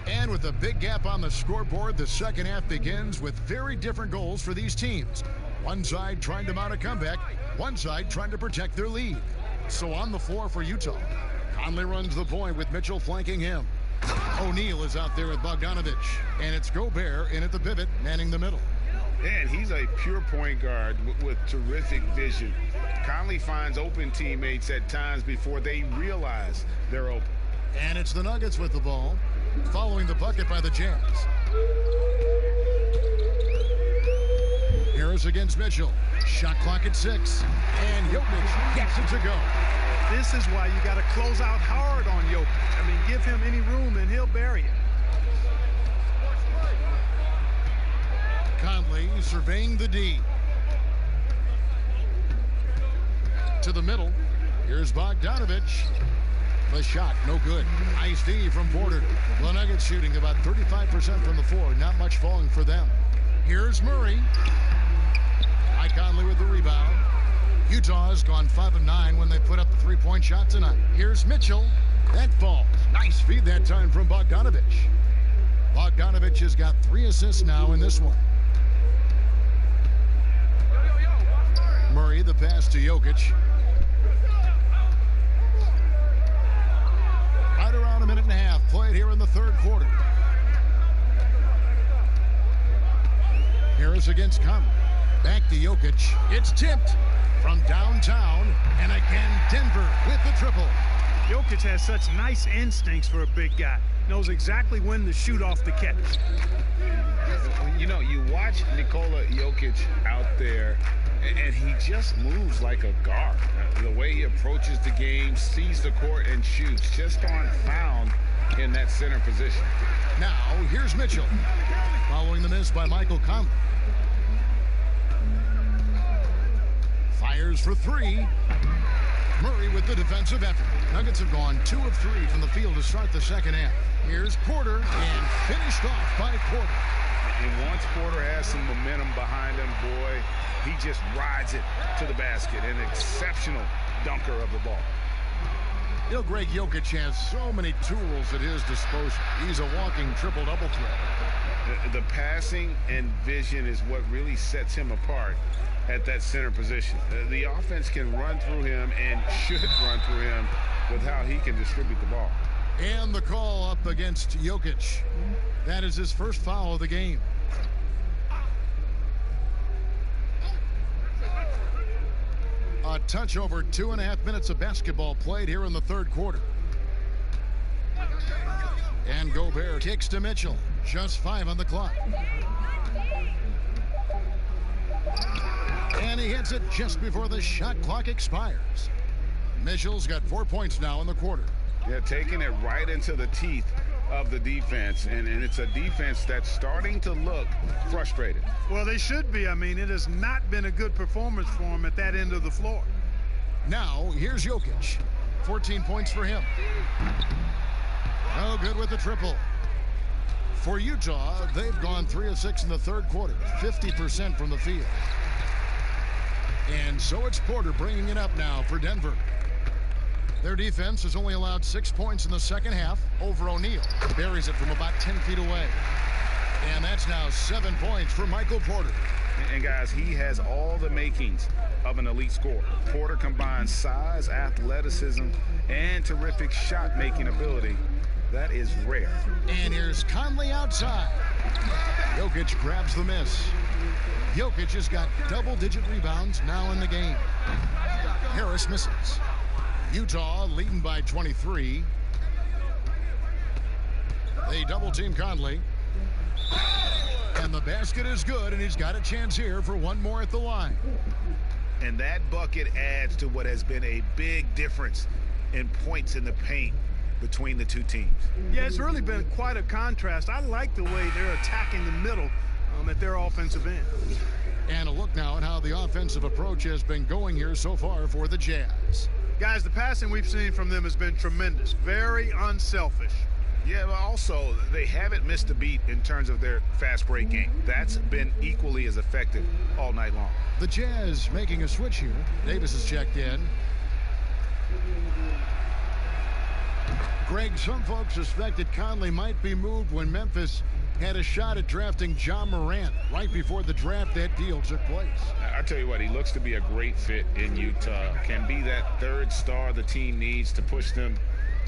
[SPEAKER 2] And with a big gap on the scoreboard, the second half begins with very different goals for these teams. One side trying to mount a comeback, one side trying to protect their lead. So on the floor for Utah, Conley runs the point with Mitchell flanking him. O'Neal is out there with Bogdanovic, and it's Gobert in at the pivot, manning the middle.
[SPEAKER 3] And he's a pure point guard with terrific vision. Conley finds open teammates at times before they realize they're open.
[SPEAKER 2] And it's the Nuggets with the ball, following the bucket by the Jazz. Harris against Mitchell. Shot clock at 6. And Jokic gets it to go.
[SPEAKER 1] This is why you got to close out hard on Jokic. I mean, give him any room and he'll bury it.
[SPEAKER 2] Conley surveying the D. To the middle. Here's Bogdanovic. The shot, no good. Nice D from Porter. The Nuggets shooting about 35% from the floor. Not much falling for them. Here's Murray. Mike Conley with the rebound. Utah has gone 5 of 9 when they put up the three-point shot tonight. Here's Mitchell. That falls. Nice feed that time from Bogdanovic. Bogdanovic has got 3 assists now in this one. Murray, the pass to Jokic. Right around a minute and a half played here in the third quarter. Harris against Conley. Back to Jokic. It's tipped from downtown. And again, Denver with the triple.
[SPEAKER 1] Jokic has such nice instincts for a big guy. Knows exactly when to shoot off the catch.
[SPEAKER 3] You know, you watch Nikola Jokic out there, and he just moves like a guard. The way he approaches the game, sees the court, and shoots just aren't found in that center position.
[SPEAKER 2] Now, here's Mitchell. Following the miss by Michael Conley. Fires for 3. Murray with the defensive effort. Nuggets have gone 2 of 3 from the field to start the second half. Here's Porter, and finished off by Porter.
[SPEAKER 3] And once Porter has some momentum behind him, boy, he just rides it to the basket. An exceptional dunker of the ball.
[SPEAKER 2] You know, Greg Jokic has so many tools at his disposal. He's a walking triple-double threat.
[SPEAKER 3] The passing and vision is what really sets him apart at that center position. The offense can run through him and should run through him with how he can distribute the ball.
[SPEAKER 2] And the call up against Jokic. That is his first foul of the game. A touch over 2.5 minutes of basketball played here in the third quarter. And Gobert kicks to Mitchell. Just 5 on the clock. And he hits it just before the shot clock expires. Mitchell's got 4 points now in the quarter.
[SPEAKER 3] Yeah, taking it right into the teeth of the defense, and it's a defense that's starting to look frustrated.
[SPEAKER 1] Well, they should be. I mean, it has not been a good performance for him at that end of the floor.
[SPEAKER 2] Now, here's Jokic. 14 points for him. No good with the triple. For Utah, they've gone 3 of 6 in the third quarter, 50% from the field. And so it's Porter bringing it up now for Denver. Their defense has only allowed 6 points in the second half over O'Neal. Buries it from about 10 feet away. And that's now 7 points for Michael Porter.
[SPEAKER 3] And guys, he has all the makings of an elite scorer. Porter combines size, athleticism, and terrific shot-making ability. That is rare.
[SPEAKER 2] And here's Conley outside. Jokic grabs the miss. Jokic has got double-digit rebounds now in the game. Harris misses. Utah leading by 23. They double-team Conley. And the basket is good, and he's got a chance here for one more at the line.
[SPEAKER 4] And that bucket adds to what has been a big difference in points in the paint between the two teams.
[SPEAKER 1] Yeah, it's really been quite a contrast. I like the way they're attacking the middle at their offensive end.
[SPEAKER 2] And a look now at how the offensive approach has been going here so far for the Jazz.
[SPEAKER 1] Guys, the passing we've seen from them has been tremendous. Very unselfish.
[SPEAKER 4] Yeah, but also they haven't missed a beat in terms of their fast break game. That's been equally as effective all night long.
[SPEAKER 2] The Jazz making a switch here. Davis is checked in. Greg, some folks suspected Conley might be moved when Memphis had a shot at drafting John Morant right before the draft. That deal took place.
[SPEAKER 3] I tell you what, he looks to be a great fit in Utah. Can be that third star the team needs to push them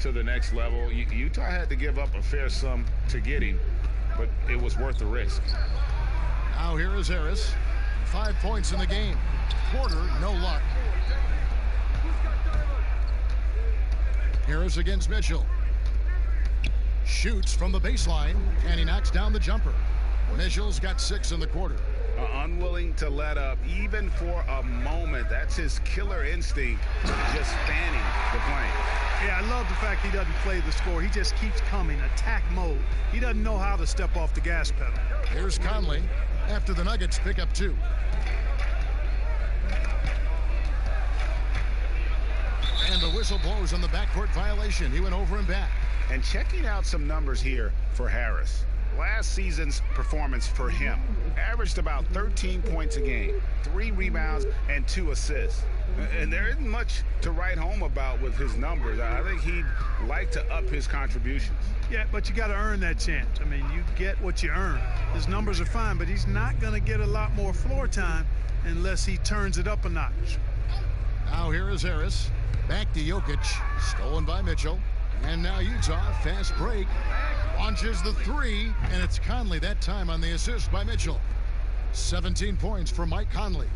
[SPEAKER 3] to the next level. Utah had to give up a fair sum to get him, but it was worth the risk.
[SPEAKER 2] Now here is Harris. 5 points in the game. Porter, no luck. Harris against Mitchell. Shoots from the baseline, and he knocks down the jumper. Mitchell's got 6 in the quarter.
[SPEAKER 4] Unwilling to let up, even for a moment. That's his killer instinct, just fanning the plane.
[SPEAKER 1] Yeah, I love the fact he doesn't play the score. He just keeps coming, attack mode. He doesn't know how to step off the gas pedal.
[SPEAKER 2] Here's Conley after the Nuggets pick up 2. And the whistle blows on the backcourt violation. He went over and back.
[SPEAKER 4] And checking out some numbers here for Harris. Last season's performance for him averaged about 13 points a game, 3 rebounds, and 2 assists. And there isn't much to write home about with his numbers. I think he'd like to up his contributions.
[SPEAKER 1] Yeah, but you got to earn that chance. I mean, you get what you earn. His numbers are fine, but he's not going to get a lot more floor time unless he turns it up a notch.
[SPEAKER 2] Now here is Harris. Back to Jokic. Stolen by Mitchell. And now Utah, fast break. Launches the 3, and it's Conley that time on the assist by Mitchell. 17 points for Mike Conley.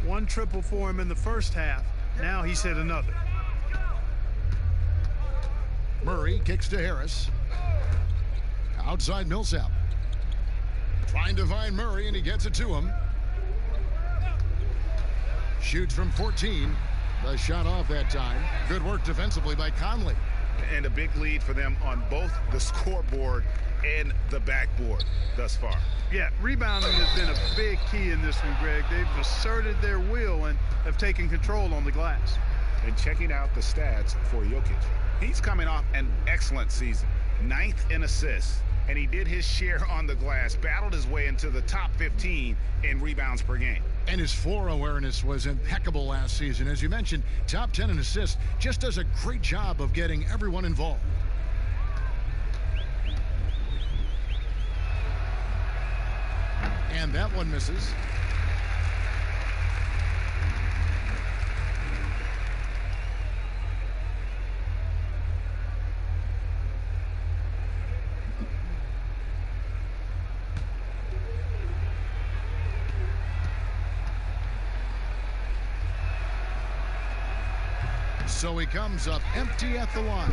[SPEAKER 1] 1 triple for him in the first half. Now he's hit another.
[SPEAKER 2] Murray kicks to Harris. Outside Millsap. Trying to find Murray, and he gets it to him. Shoots from 14. The shot off that time. Good work defensively by Conley.
[SPEAKER 4] And a big lead for them on both the scoreboard and the backboard thus far.
[SPEAKER 1] Yeah, rebounding has been a big key in this one, Greg. They've asserted their will and have taken control on the glass.
[SPEAKER 4] And checking out the stats for Jokic. He's coming off an excellent season. 9th in assists, and he did his share on the glass, battled his way into the top 15 in rebounds per game.
[SPEAKER 2] And his floor awareness was impeccable last season. As you mentioned, top 10 in assists. Just does a great job of getting everyone involved. And that one misses. So he comes up empty at the line.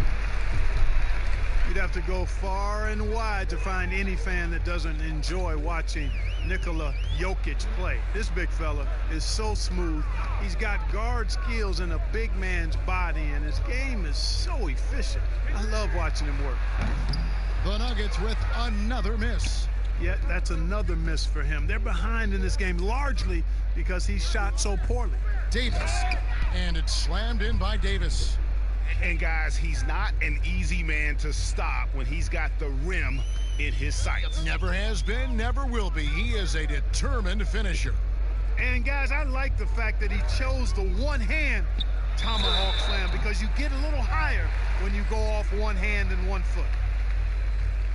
[SPEAKER 1] You'd have to go far and wide to find any fan that doesn't enjoy watching Nikola Jokic play. This big fella is so smooth. He's got guard skills in a big man's body, and his game is so efficient. I love watching him work.
[SPEAKER 2] The Nuggets with another miss.
[SPEAKER 1] Yeah, that's another miss for him. They're behind in this game largely because he shot so poorly.
[SPEAKER 2] Davis, and it's slammed in by Davis.
[SPEAKER 4] And guys, he's not an easy man to stop when he's got the rim in his sights.
[SPEAKER 2] Never has been, never will be. He is a determined finisher.
[SPEAKER 1] And guys, I like the fact that he chose the one-hand tomahawk slam because you get a little higher when you go off one hand and 1 foot.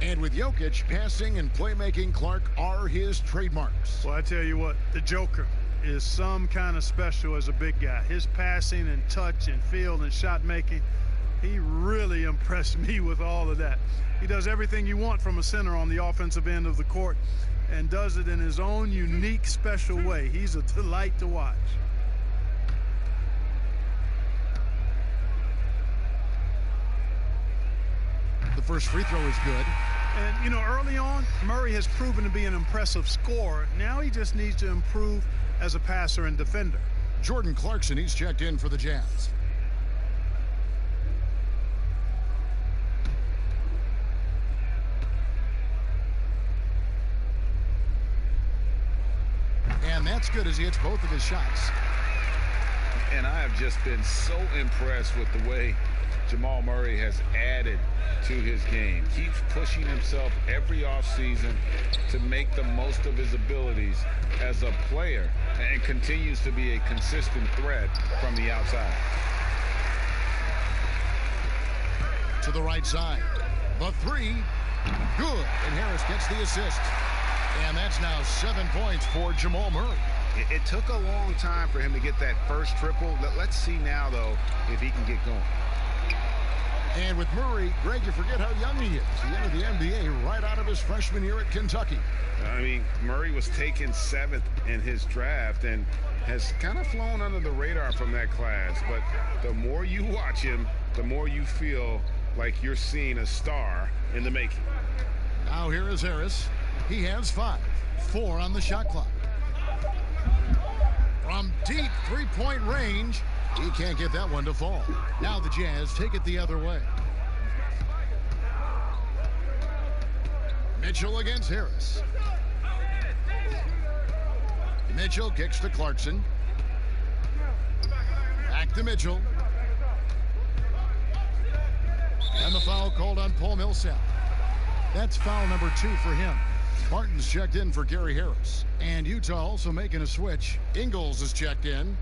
[SPEAKER 2] And with Jokic, passing and playmaking, Clark, are his trademarks.
[SPEAKER 1] Well, I tell you what, the Joker is some kind of special as a big guy. His passing and touch and field and shot making, he really impressed me with all of that. He does everything you want from a center on the offensive end of the court and does it in his own unique, special way. He's a delight to watch.
[SPEAKER 2] The first free throw is good.
[SPEAKER 1] And, you know, early on, Murray has proven to be an impressive scorer. Now he just needs to improve as a passer and defender.
[SPEAKER 2] Jordan Clarkson, he's checked in for the Jazz. And And that's good as he hits both of his shots.
[SPEAKER 3] And I have just been so impressed with the way Jamal Murray has added to his game. Keeps pushing himself every offseason to make the most of his abilities as a player and continues to be a consistent threat from the outside.
[SPEAKER 2] To the right side. The three. Good. And Harris gets the assist. And that's now 7 points for Jamal Murray.
[SPEAKER 4] It took a long time for him to get that first triple. Let's see now, though, if he can get going.
[SPEAKER 2] And with Murray, Greg, you forget how young he is. He entered the NBA right out of his freshman year at Kentucky.
[SPEAKER 3] I mean, Murray was taken 7th in his draft and has kind of flown under the radar from that class. But the more you watch him, the more you feel like you're seeing a star in the making.
[SPEAKER 2] Now here is Harris. He has 5. 4 on the shot clock. From deep three-point range, he can't get that one to fall. Now the Jazz take it the other way. Mitchell against Harris. Mitchell kicks to Clarkson. Back to Mitchell. And the foul called on Paul Millsap. That's foul number 2 for him. Martin's checked in for Gary Harris. And Utah also making a switch. Ingles is checked in.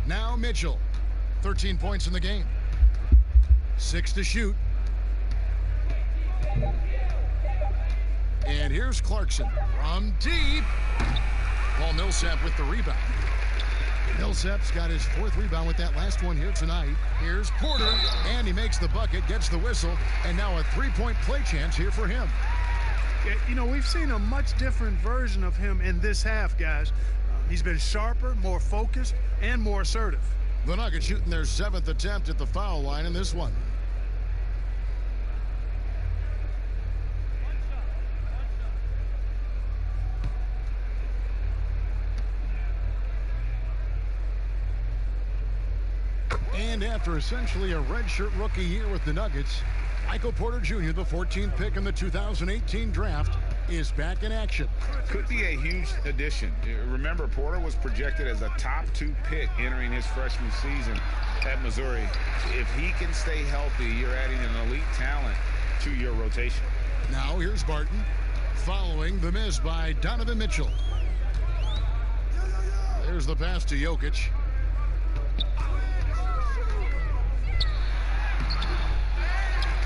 [SPEAKER 2] Now Mitchell. 13 points in the game. 6 to shoot. And here's Clarkson from deep. Paul Millsap with the rebound. Millsap's got his 4th rebound with that last one here tonight. Here's Porter, and he makes the bucket, gets the whistle, and now a 3-point play chance here for him.
[SPEAKER 1] Yeah, you know, we've seen a much different version of him in this half, guys. He's been sharper, more focused, and more assertive.
[SPEAKER 2] The Nuggets shooting their 7th attempt at the foul line in this one. And after essentially a redshirt rookie year with the Nuggets, Michael Porter Jr., the 14th pick in the 2018 draft, is back in action.
[SPEAKER 3] Could be a huge addition. Remember, Porter was projected as a top 2 pick entering his freshman season at Missouri. If he can stay healthy, you're adding an elite talent to your rotation.
[SPEAKER 2] Now here's Barton following the miss by Donovan Mitchell. There's the pass to Jokic.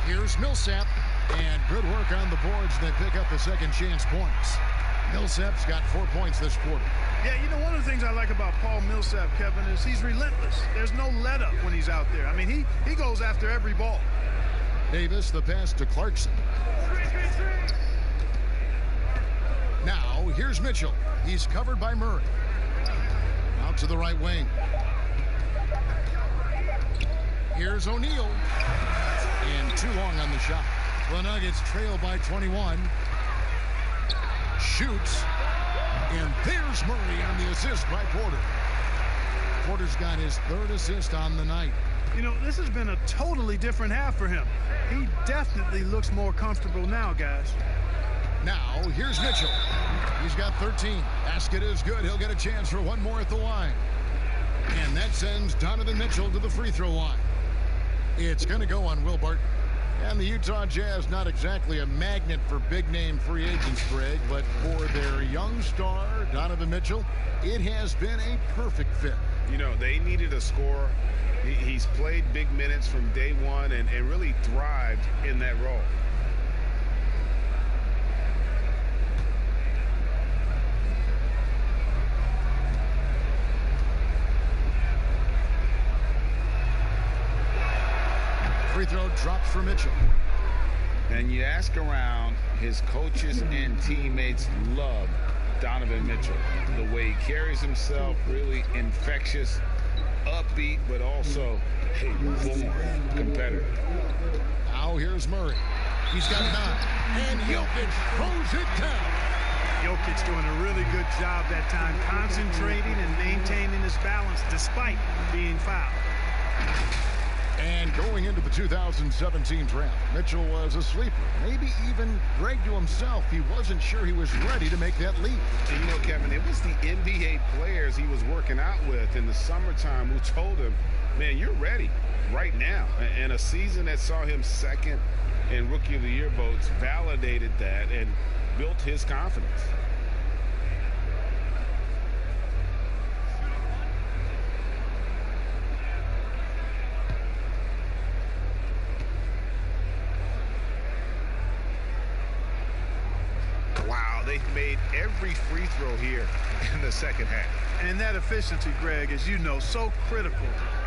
[SPEAKER 2] Here's Millsap, and good work on the boards. They pick up the second chance points. Millsap's got 4 points this quarter.
[SPEAKER 1] Yeah, you know, one of the things I like about Paul Millsap, Kevin, is he's relentless. There's no let up when he's out there. I mean, he goes after every ball.
[SPEAKER 2] Davis, the pass to Clarkson. Now, here's Mitchell. He's covered by Murray. Out to the right wing. Here's O'Neal. And too long on the shot. The Nuggets trail by 21. Shoots. And there's Murray on the assist by Porter. Porter's got his 3rd assist on the night.
[SPEAKER 1] You know, this has been a totally different half for him. He definitely looks more comfortable now, guys.
[SPEAKER 2] Now, here's Mitchell. He's got 13. Basket is good. He'll get a chance for one more at the line. And that sends Donovan Mitchell to the free throw line. It's going to go on Will Barton. And the Utah Jazz, not exactly a magnet for big-name free agents, Greg, but for their young star, Donovan Mitchell, it has been a perfect fit.
[SPEAKER 3] You know, they needed a scorer. He's played big minutes from day one and really thrived in that role.
[SPEAKER 2] Free throw drops for Mitchell.
[SPEAKER 3] And you ask around, his coaches and teammates love Donovan Mitchell. The way he carries himself, really infectious, upbeat, but also a born competitor.
[SPEAKER 2] Now here's Murray. He's got 9. And Jokic throws it down.
[SPEAKER 1] Jokic doing a really good job that time, concentrating and maintaining his balance despite being fouled.
[SPEAKER 2] And going into the 2017 draft, Mitchell was a sleeper. Maybe even Greg to himself, he wasn't sure he was ready to make that leap.
[SPEAKER 3] And you know, Kevin, it was the NBA players he was working out with in the summertime who told him, man, you're ready right now. And a season that saw him second in Rookie of the Year votes validated that and built his confidence.
[SPEAKER 4] Wow, they made every free throw here in the second half.
[SPEAKER 1] And that efficiency, Greg, as you know, so critical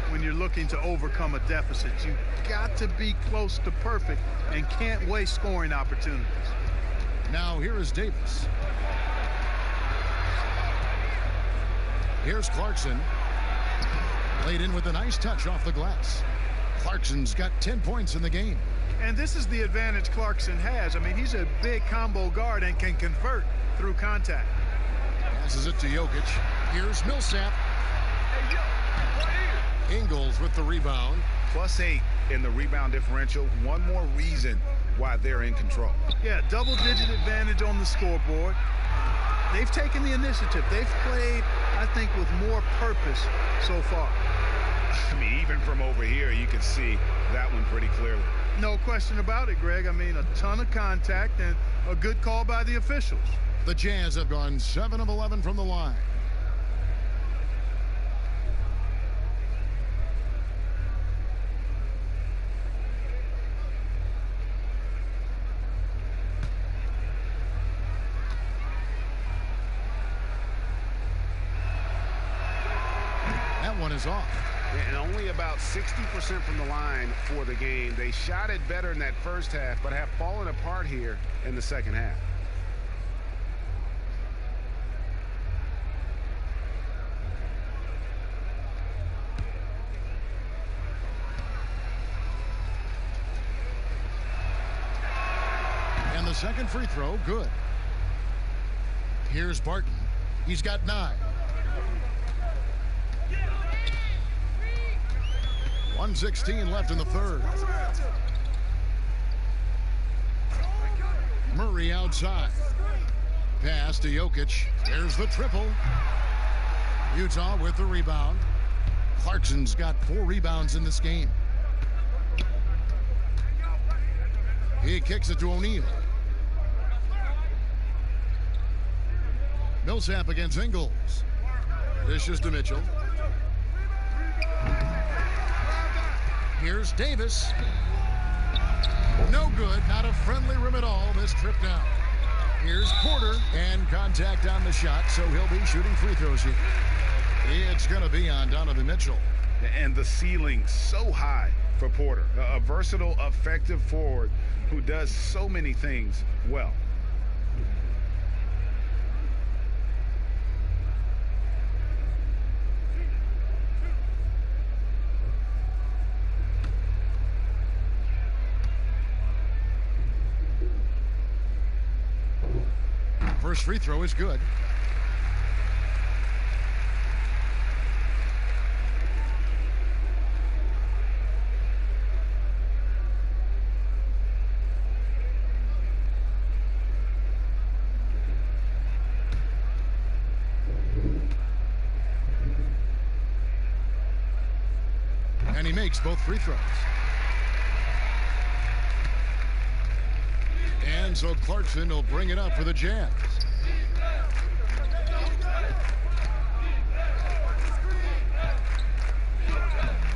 [SPEAKER 1] when you're looking to overcome a deficit. You've got to be close to perfect and can't waste scoring opportunities.
[SPEAKER 2] Now here is Davis. Here's Clarkson. Laid in with a nice touch off the glass. Clarkson's got 10 points in the game.
[SPEAKER 1] And this is the advantage Clarkson has. I mean, he's a big combo guard and can convert through contact.
[SPEAKER 2] Passes it to Jokic. Here's Millsap. Ingles with the rebound.
[SPEAKER 4] +8 in the rebound differential. One more reason why they're in control.
[SPEAKER 1] Yeah, double-digit advantage on the scoreboard. They've taken the initiative. They've played, I think, with more purpose so far.
[SPEAKER 4] I mean, even from over here, you can see that one pretty clearly.
[SPEAKER 1] No question about it, Greg. I mean, a ton of contact and a good call by the officials.
[SPEAKER 2] The Jazz have gone 7 of 11 from the line. That one is off.
[SPEAKER 4] And only about 60% from the line for the game. They shot it better in that first half, but have fallen apart here in the second half.
[SPEAKER 2] And the second free throw, good. Here's Barton. He's got 9. 1:16 left in the third. Murray outside. Pass to Jokic. There's the triple. Utah with the rebound. Clarkson's got 4 rebounds in this game. He kicks it to O'Neal. Millsap against Ingles. Dishes to Mitchell. Here's Davis. No good. Not a friendly rim at all this trip down. Here's Porter. And contact on the shot, so he'll be shooting free throws here. It's going to be on Donovan Mitchell.
[SPEAKER 3] And the ceiling so high for Porter. A versatile, effective forward who does so many things well.
[SPEAKER 2] First free throw is good. And he makes both free throws. And so Clarkson will bring it up for the Jazz.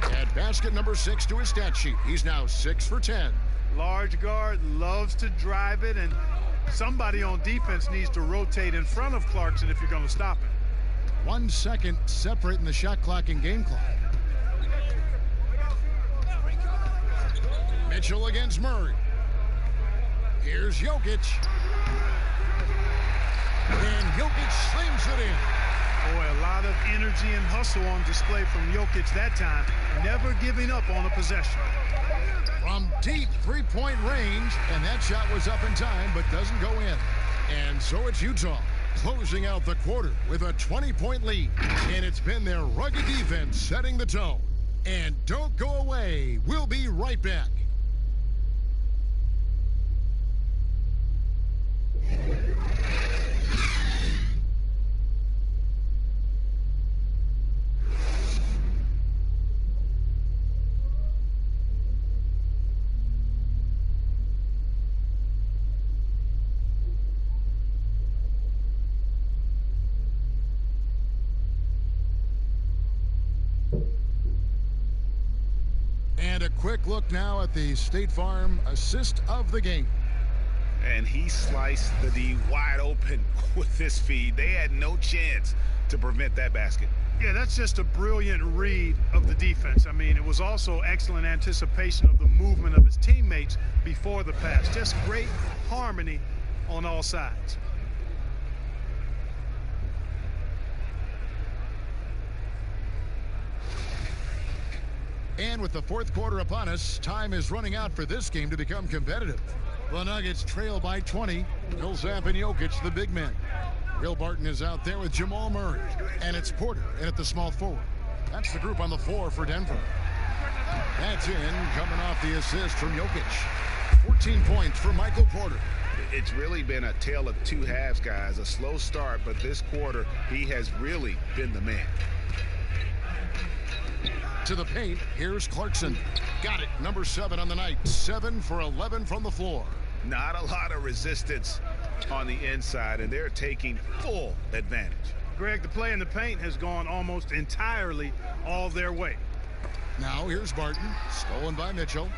[SPEAKER 2] Add basket number 6 to his stat sheet. He's now 6 for 10.
[SPEAKER 1] Large guard, loves to drive it, and somebody on defense needs to rotate in front of Clarkson if you're going to stop him.
[SPEAKER 2] 1 second separating the shot clock and game clock. Mitchell against Murray. Here's Jokic. And Jokic slams it in.
[SPEAKER 1] Boy, a lot of energy and hustle on display from Jokic that time. Never giving up on a possession.
[SPEAKER 2] From deep three-point range, and that shot was up in time, but doesn't go in. And so it's Utah. closing out the quarter with a 20-point lead. And it's been their rugged defense setting the tone. And don't go away. We'll be right back. And a quick look now at the State Farm assist of the game.
[SPEAKER 4] And he sliced the D wide open with this feed. They had no chance to prevent that basket.
[SPEAKER 1] Yeah, that's just a brilliant read of the defense. I mean, it was also excellent anticipation of the movement of his teammates before the pass. Just great harmony on all sides.
[SPEAKER 2] And with the fourth quarter upon us, time is running out for this game to become competitive. The Nuggets trail by 20. Millsap and Jokic, the big men. Will Barton is out there with Jamal Murray. And it's Porter in at the small forward. That's the group on the floor for Denver. That's in, coming off the assist from Jokic. 14 points for Michael Porter.
[SPEAKER 4] It's really been a tale of two halves, guys. A slow start, but this quarter, he has really been the man.
[SPEAKER 2] To the paint, here's Clarkson. Got it, number 7 on the night. 7 for 11 from the floor.
[SPEAKER 4] Not a lot of resistance on the inside, and they're taking full advantage.
[SPEAKER 1] Greg, the play in the paint has gone almost entirely all their way.
[SPEAKER 2] Now here's Barton, stolen by Mitchell.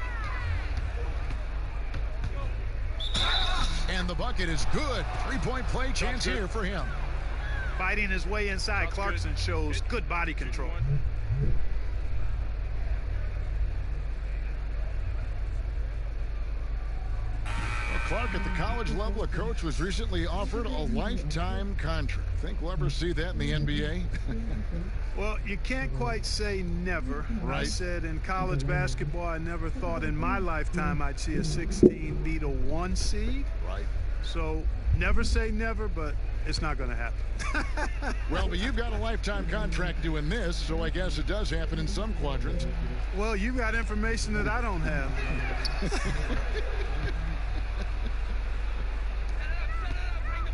[SPEAKER 2] And the bucket is good. 3-point play chance here for him.
[SPEAKER 1] Fighting his way inside, Clarkson shows good body control.
[SPEAKER 2] Clark, at the college level, a coach was recently offered a lifetime contract. Think we'll ever see that in the NBA?
[SPEAKER 1] Well, you can't quite say never. Right. I said in college basketball, I never thought in my lifetime I'd see a 16 beat a 1 seed.
[SPEAKER 2] Right.
[SPEAKER 1] So never say never, but it's not going to happen.
[SPEAKER 2] Well, but you've got a lifetime contract doing this, so I guess it does happen in some quadrants.
[SPEAKER 1] Well, you've got information that I don't have.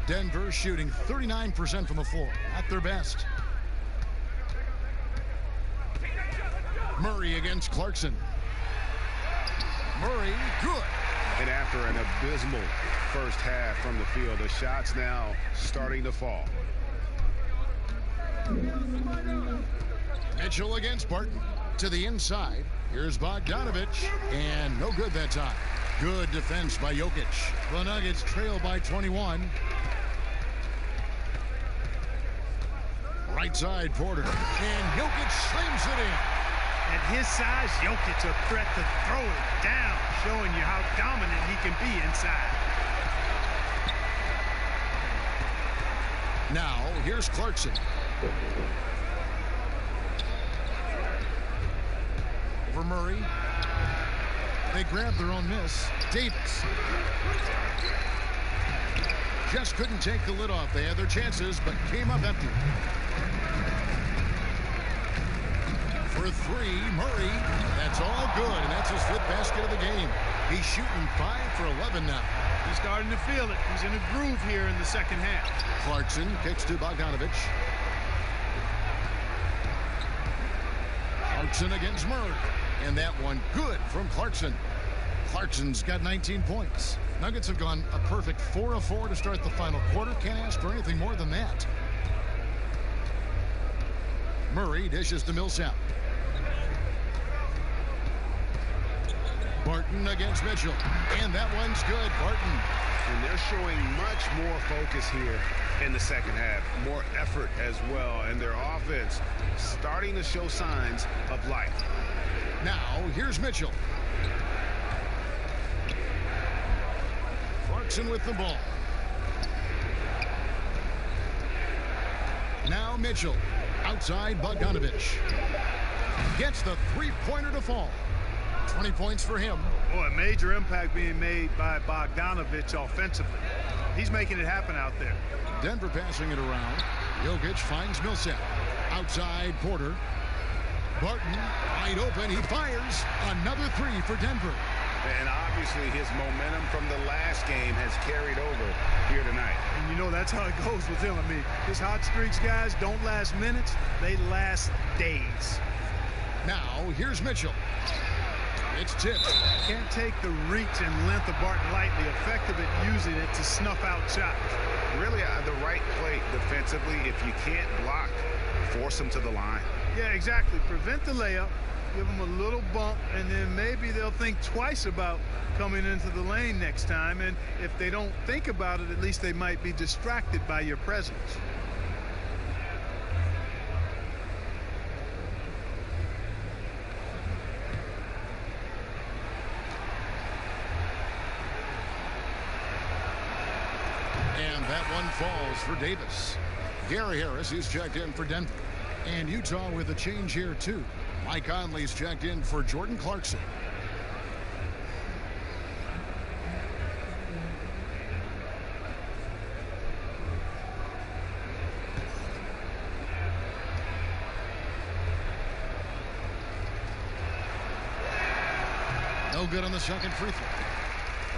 [SPEAKER 2] Denver shooting 39% from the floor, at their best. Murray against Clarkson. Murray, good.
[SPEAKER 4] And after an abysmal first half from the field, the shots now starting to fall.
[SPEAKER 2] Mitchell against Barton. To the inside. Here's Bogdanovic. And no good that time. Good defense by Jokic. The Nuggets trail by 21. Right side, Porter. And Jokic slams it in.
[SPEAKER 1] At his size, Jokic a threat to throw it down, showing you how dominant he can be inside.
[SPEAKER 2] Now, here's Clarkson. Over Murray. They grab their own miss. Davis. Just couldn't take the lid off. They had their chances, but came up empty. For 3, Murray. That's all good, and that's his 5th basket of the game. He's shooting 5 for 11 now.
[SPEAKER 1] He's starting to feel it. He's in a groove here in the second half.
[SPEAKER 2] Clarkson kicks to Bogdanovic. Clarkson against Murray. And that one good from Clarkson. Clarkson's got 19 points. Nuggets have gone a perfect 4 of 4 to start the final quarter. Can't ask for anything more than that. Murray dishes to Millsap. Barton against Mitchell. And that one's good. Barton.
[SPEAKER 4] And they're showing much more focus here in the second half. More effort as well. And their offense starting to show signs of life.
[SPEAKER 2] Now, here's Mitchell. Clarkson with the ball. Now Mitchell. Outside Bogdanovic. Gets the 3-pointer to fall. 20 points for him.
[SPEAKER 1] Boy, a major impact being made by Bogdanovic offensively. He's making it happen out there.
[SPEAKER 2] Denver passing it around. Jokic finds Millsap. Outside Porter. Barton wide open. He fires. Another three for Denver.
[SPEAKER 4] And obviously his momentum from the last game has carried over here tonight.
[SPEAKER 1] And you know that's how it goes with him. I mean, his hot streaks, guys, don't last minutes. They last days.
[SPEAKER 2] Now, here's Mitchell. It's tipped.
[SPEAKER 1] Can't take the reach and length of Barton lightly. Effective at using it to snuff out shots.
[SPEAKER 4] Really the right play defensively. If you can't block, force him to the line.
[SPEAKER 1] Yeah, exactly. Prevent the layup. Give them a little bump, and then maybe they'll think twice about coming into the lane next time. And if they don't think about it, at least they might be distracted by your presence.
[SPEAKER 2] And that one falls for Davis. Gary Harris is checked in for Denver. And Utah with a change here, too. Mike Conley's checked in for Jordan Clarkson. No good on the second free throw.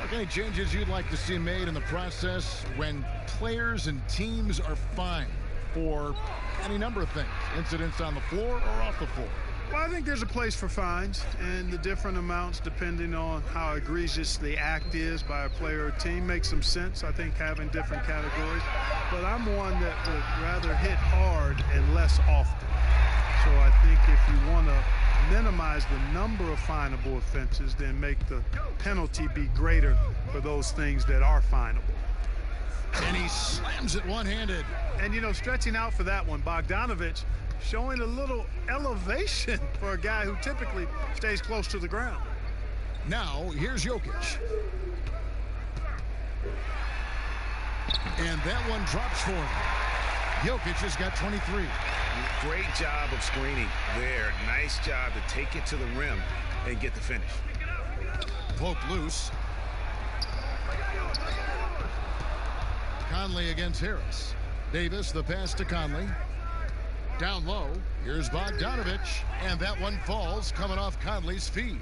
[SPEAKER 2] Okay, changes you'd like to see made in the process when players and teams are fined for any number of things. Incidents on the floor or off the floor.
[SPEAKER 1] Well, I think there's a place for fines, and the different amounts depending on how egregious the act is by a player or team makes some sense. I think having different categories. But I'm one that would rather hit hard and less often. So I think if you want to minimize the number of finable offenses, then make the penalty be greater for those things that are finable.
[SPEAKER 2] And he slams it one-handed.
[SPEAKER 1] And, you know, stretching out for that one, Bogdanović showing a little elevation for a guy who typically stays close to the ground.
[SPEAKER 2] Now, here's Jokic. And that one drops for him. Jokic has got 23.
[SPEAKER 4] Great job of screening there. Nice job to take it to the rim and get the finish.
[SPEAKER 2] Poke loose. Conley against Harris. Davis, the pass to Conley. Down low, here's Bogdanović, and that one falls coming off Conley's feed.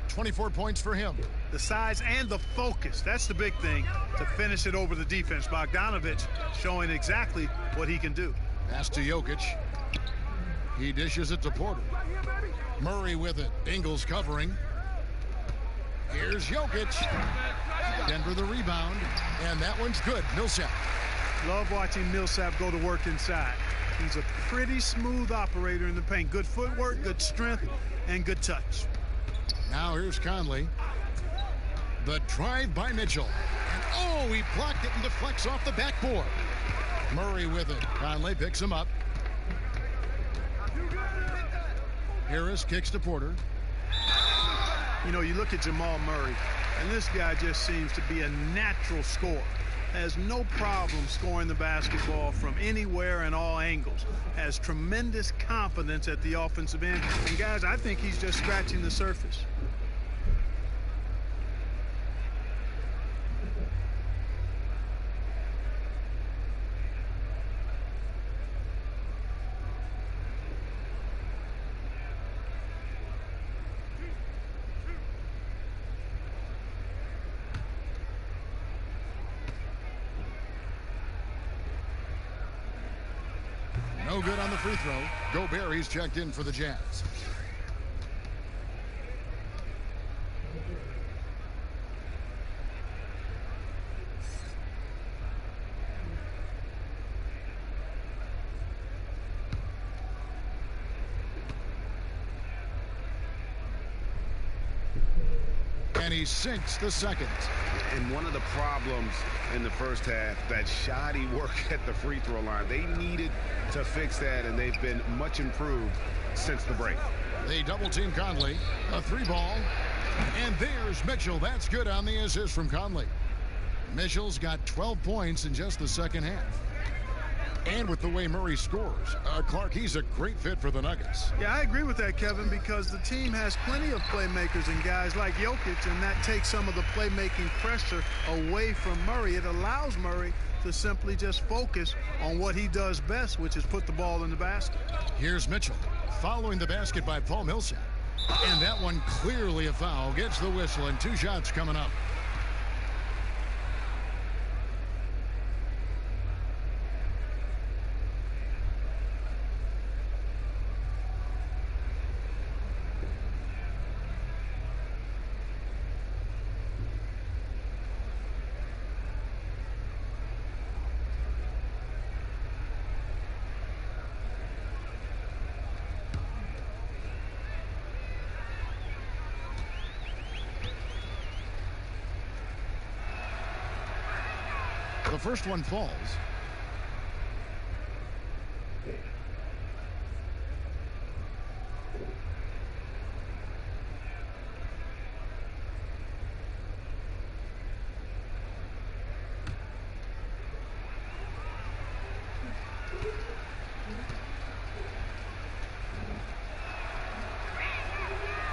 [SPEAKER 2] 24 points for him.
[SPEAKER 1] The size and the focus, that's the big thing to finish it over the defense. Bogdanović showing exactly what he can do.
[SPEAKER 2] Pass to Jokic. He dishes it to Porter. Murray with it. Ingles covering. Here's Jokic. Denver the rebound, and that one's good. Millsap.
[SPEAKER 1] Love watching Millsap go to work inside. He's a pretty smooth operator in the paint. Good footwork, good strength, and good touch.
[SPEAKER 2] Now here's Conley. The drive by Mitchell. And oh, he blocked it and deflects off the backboard. Murray with it. Conley picks him up. Harris kicks to Porter.
[SPEAKER 1] You know, you look at Jamal Murray, and this guy just seems to be a natural scorer. Has no problem scoring the basketball from anywhere and all angles. Has tremendous confidence at the offensive end. And guys, I think he's just scratching the surface.
[SPEAKER 2] No good on the free throw. Gobert, he's checked in for the Jazz. And he sinks the second.
[SPEAKER 4] And one of the problems in the first half, that shoddy work at the free throw line. They needed to fix that, and they've been much improved since the break.
[SPEAKER 2] They double team Conley. A three ball. And there's Mitchell. That's good on the assist from Conley. Mitchell's got 12 points in just the second half. And with the way Murray scores, Clark, he's a great fit for the Nuggets.
[SPEAKER 1] Yeah, I agree with that, Kevin, because the team has plenty of playmakers and guys like Jokic, and that takes some of the playmaking pressure away from Murray. It allows Murray to simply just focus on what he does best, which is put the ball in the basket.
[SPEAKER 2] Here's Mitchell following the basket by Paul Millsap. And that one clearly a foul. Gets the whistle, and 2 shots coming up. The first one falls.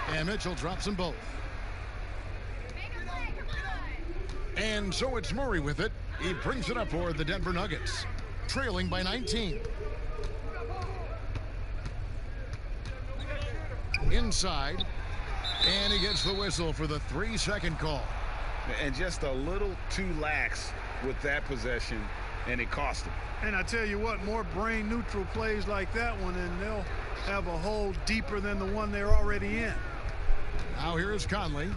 [SPEAKER 2] And Mitchell drops them both. And so it's Murray with it. He brings it up for the Denver Nuggets, trailing by 19. Inside, and he gets the whistle for the 3-second call.
[SPEAKER 3] And just a little too lax with that possession, and it cost him.
[SPEAKER 1] And I tell you what, more brain-neutral plays like that one, and they'll have a hole deeper than the one they're already in.
[SPEAKER 2] Now here's Conley.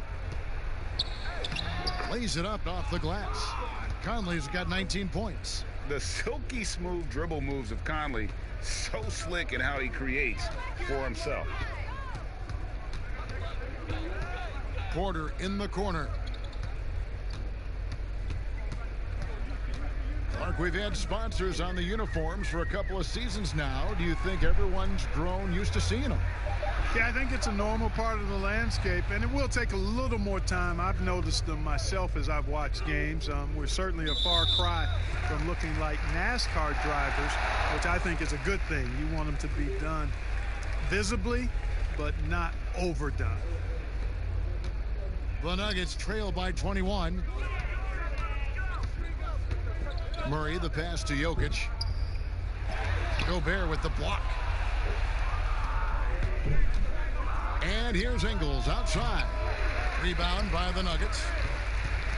[SPEAKER 2] Lays it up off the glass. Conley's got 19 points.
[SPEAKER 3] The silky smooth dribble moves of Conley, so slick in how he creates for himself.
[SPEAKER 2] Porter in the corner. Clark, we've had sponsors on the uniforms for a couple of seasons now. Do you think everyone's grown used to seeing them?
[SPEAKER 1] Yeah, I think it's a normal part of the landscape, and it will take a little more time. I've noticed them myself as I've watched games. We're certainly a far cry from looking like NASCAR drivers, which I think is a good thing. You want them to be done visibly, but not overdone.
[SPEAKER 2] The Nuggets trail by 21. Murray, the pass to Jokic. Gobert with the block. And here's Ingles outside. Rebound by the Nuggets.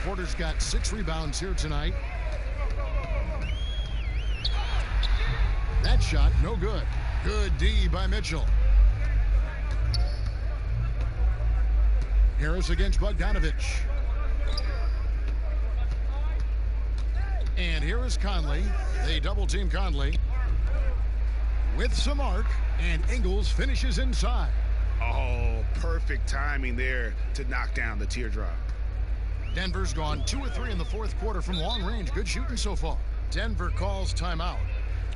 [SPEAKER 2] Porter's got 6 rebounds here tonight. That shot, no good. Good D by Mitchell. Harris against Bogdanovich. And here is Conley. They double-team Conley. With some arc, and Ingles finishes inside.
[SPEAKER 4] Oh, perfect timing there to knock down the teardrop.
[SPEAKER 2] Denver's gone 2 of 3 in the 4th quarter from long range. Good shooting so far. Denver calls timeout.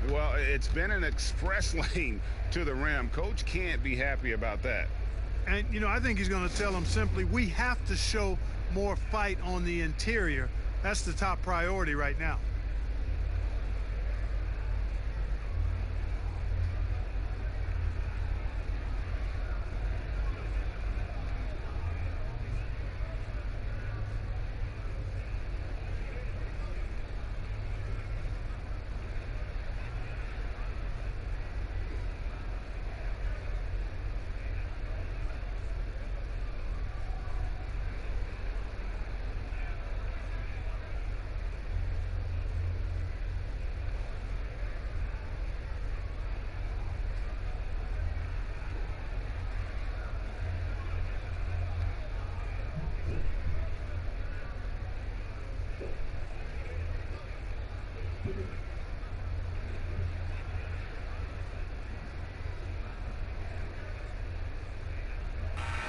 [SPEAKER 3] Well, it's been an express lane to the rim. Coach can't be happy about that.
[SPEAKER 1] And, you know, I think he's going to tell them simply, we have to show more fight on the interior. That's the top priority right now.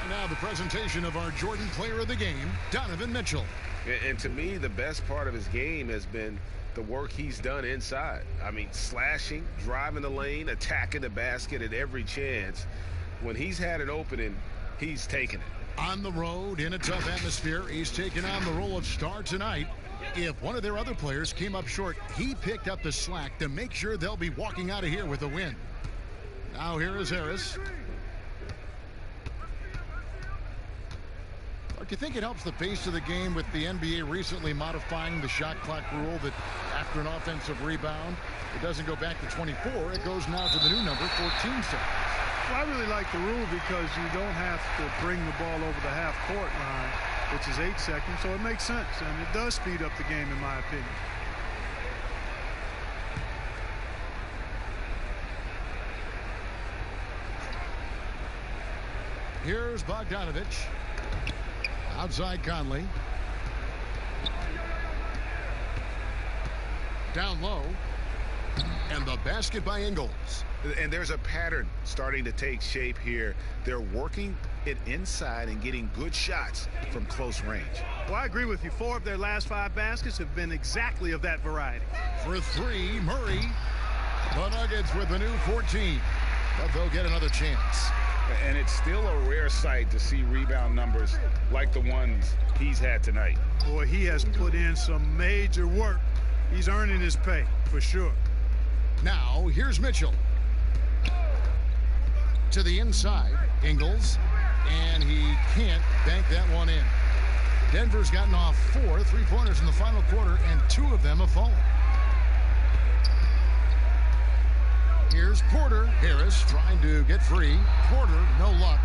[SPEAKER 2] Now the presentation of our Jordan Player of the Game, Donovan Mitchell.
[SPEAKER 3] And to me, the best part of his game has been the work he's done inside. I mean, slashing, driving the lane, attacking the basket at every chance. When he's had an opening, he's taken it.
[SPEAKER 2] On the road in a tough atmosphere, he's taken on the role of star tonight. If one of their other players came up short, he picked up the slack to make sure they'll be walking out of here with a win. Now here is Harris. Do you think it helps the pace of the game with the NBA recently modifying the shot clock rule that after an offensive rebound, it doesn't go back to 24, it goes now to the new number, 14 seconds?
[SPEAKER 1] Well, I really like the rule because you don't have to bring the ball over the half-court line, which is 8 seconds, so it makes sense, and it does speed up the game, in my opinion.
[SPEAKER 2] Here's Bogdanovich. Outside Conley. Down low. And the basket by Ingles.
[SPEAKER 4] And there's a pattern starting to take shape here. They're working it inside and getting good shots from close range.
[SPEAKER 1] Well, I agree with you. 4 of their last 5 baskets have been exactly of that variety.
[SPEAKER 2] For 3, Murray. The Nuggets with the new 14. But they'll get another chance.
[SPEAKER 3] And it's still a rare sight to see rebound numbers like the ones he's had tonight.
[SPEAKER 1] Boy, he has put in some major work. He's earning his pay, for sure.
[SPEAKER 2] Now, here's Mitchell. To the inside, Ingles. And he can't bank that one in. Denver's gotten off 4 3-pointers in the final quarter, and 2 of them have fallen. Here's Porter. Harris trying to get free. Porter, no luck.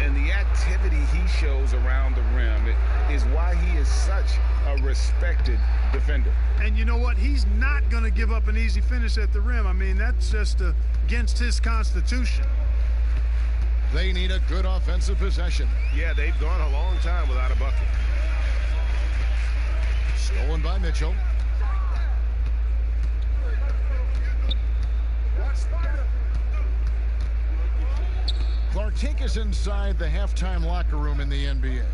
[SPEAKER 3] And the activity he shows around the rim is why he is such a respected defender.
[SPEAKER 1] And you know what? He's not going to give up an easy finish at the rim. I mean, that's just against his constitution.
[SPEAKER 2] They need a good offensive possession.
[SPEAKER 4] Yeah, they've gone a long time without a bucket.
[SPEAKER 2] Stolen by Mitchell. Clark, take us inside the halftime locker room in the NBA.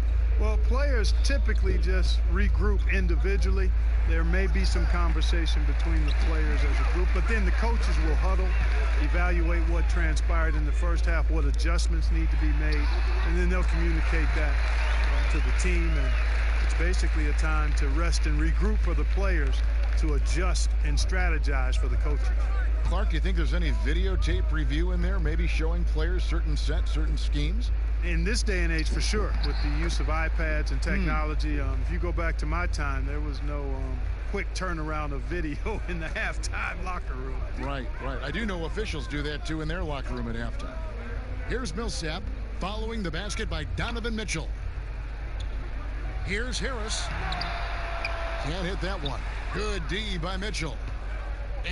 [SPEAKER 1] Well, players typically just regroup individually. There may be some conversation between the players as a group, but then the coaches will huddle, evaluate what transpired in the first half, what adjustments need to be made, and then they'll communicate that to the team. And it's basically a time to rest and regroup for the players to adjust and strategize for the coaches.
[SPEAKER 2] Clark, do you think there's any videotape review in there, maybe showing players certain sets, certain schemes?
[SPEAKER 1] In this day and age, for sure, with the use of iPads and technology. If you go back to my time, there was no quick turnaround of video in the halftime locker room.
[SPEAKER 2] Right. I do know officials do that, too, in their locker room at halftime. Here's Millsap following the basket by Donovan Mitchell. Here's Harris. Can't hit that one. Good D by Mitchell.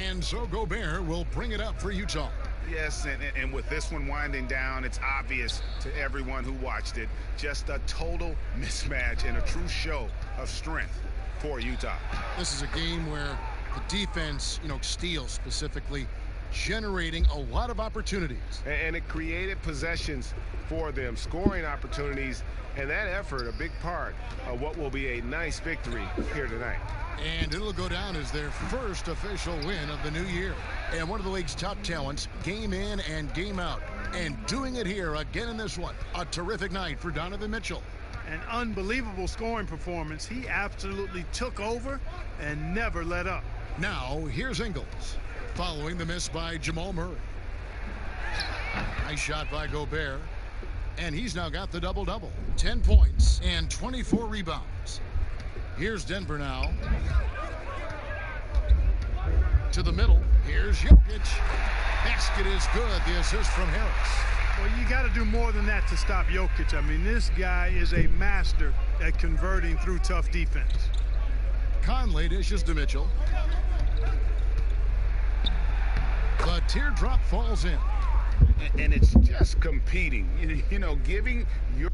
[SPEAKER 2] And so Gobert will bring it up for Utah.
[SPEAKER 4] Yes, and with this one winding down, it's obvious to everyone who watched it. Just a total mismatch and a true show of strength for Utah.
[SPEAKER 2] This is a game where the defense, steals specifically, generating a lot of opportunities.
[SPEAKER 12] And it created possessions for them, scoring opportunities, and that effort, a big part of what will be a nice victory here tonight.
[SPEAKER 2] And it'll go down as their first official win of the new year. And one of the league's top talents, game in and game out. And doing it here again in this one. A terrific night for Donovan Mitchell.
[SPEAKER 1] An unbelievable scoring performance. He absolutely took over and never let up.
[SPEAKER 2] Now, here's Ingles, following the miss by Jamal Murray. Nice shot by Gobert. And he's now got the double-double. 10 points and 24 rebounds. Here's Denver now. To the middle. Here's Jokic. Basket is good. The assist from Harris.
[SPEAKER 1] Well, you got to do more than that to stop Jokic. I mean, this guy is a master at converting through tough defense.
[SPEAKER 2] Conley dishes to Mitchell. The teardrop falls in.
[SPEAKER 3] And it's just competing, giving your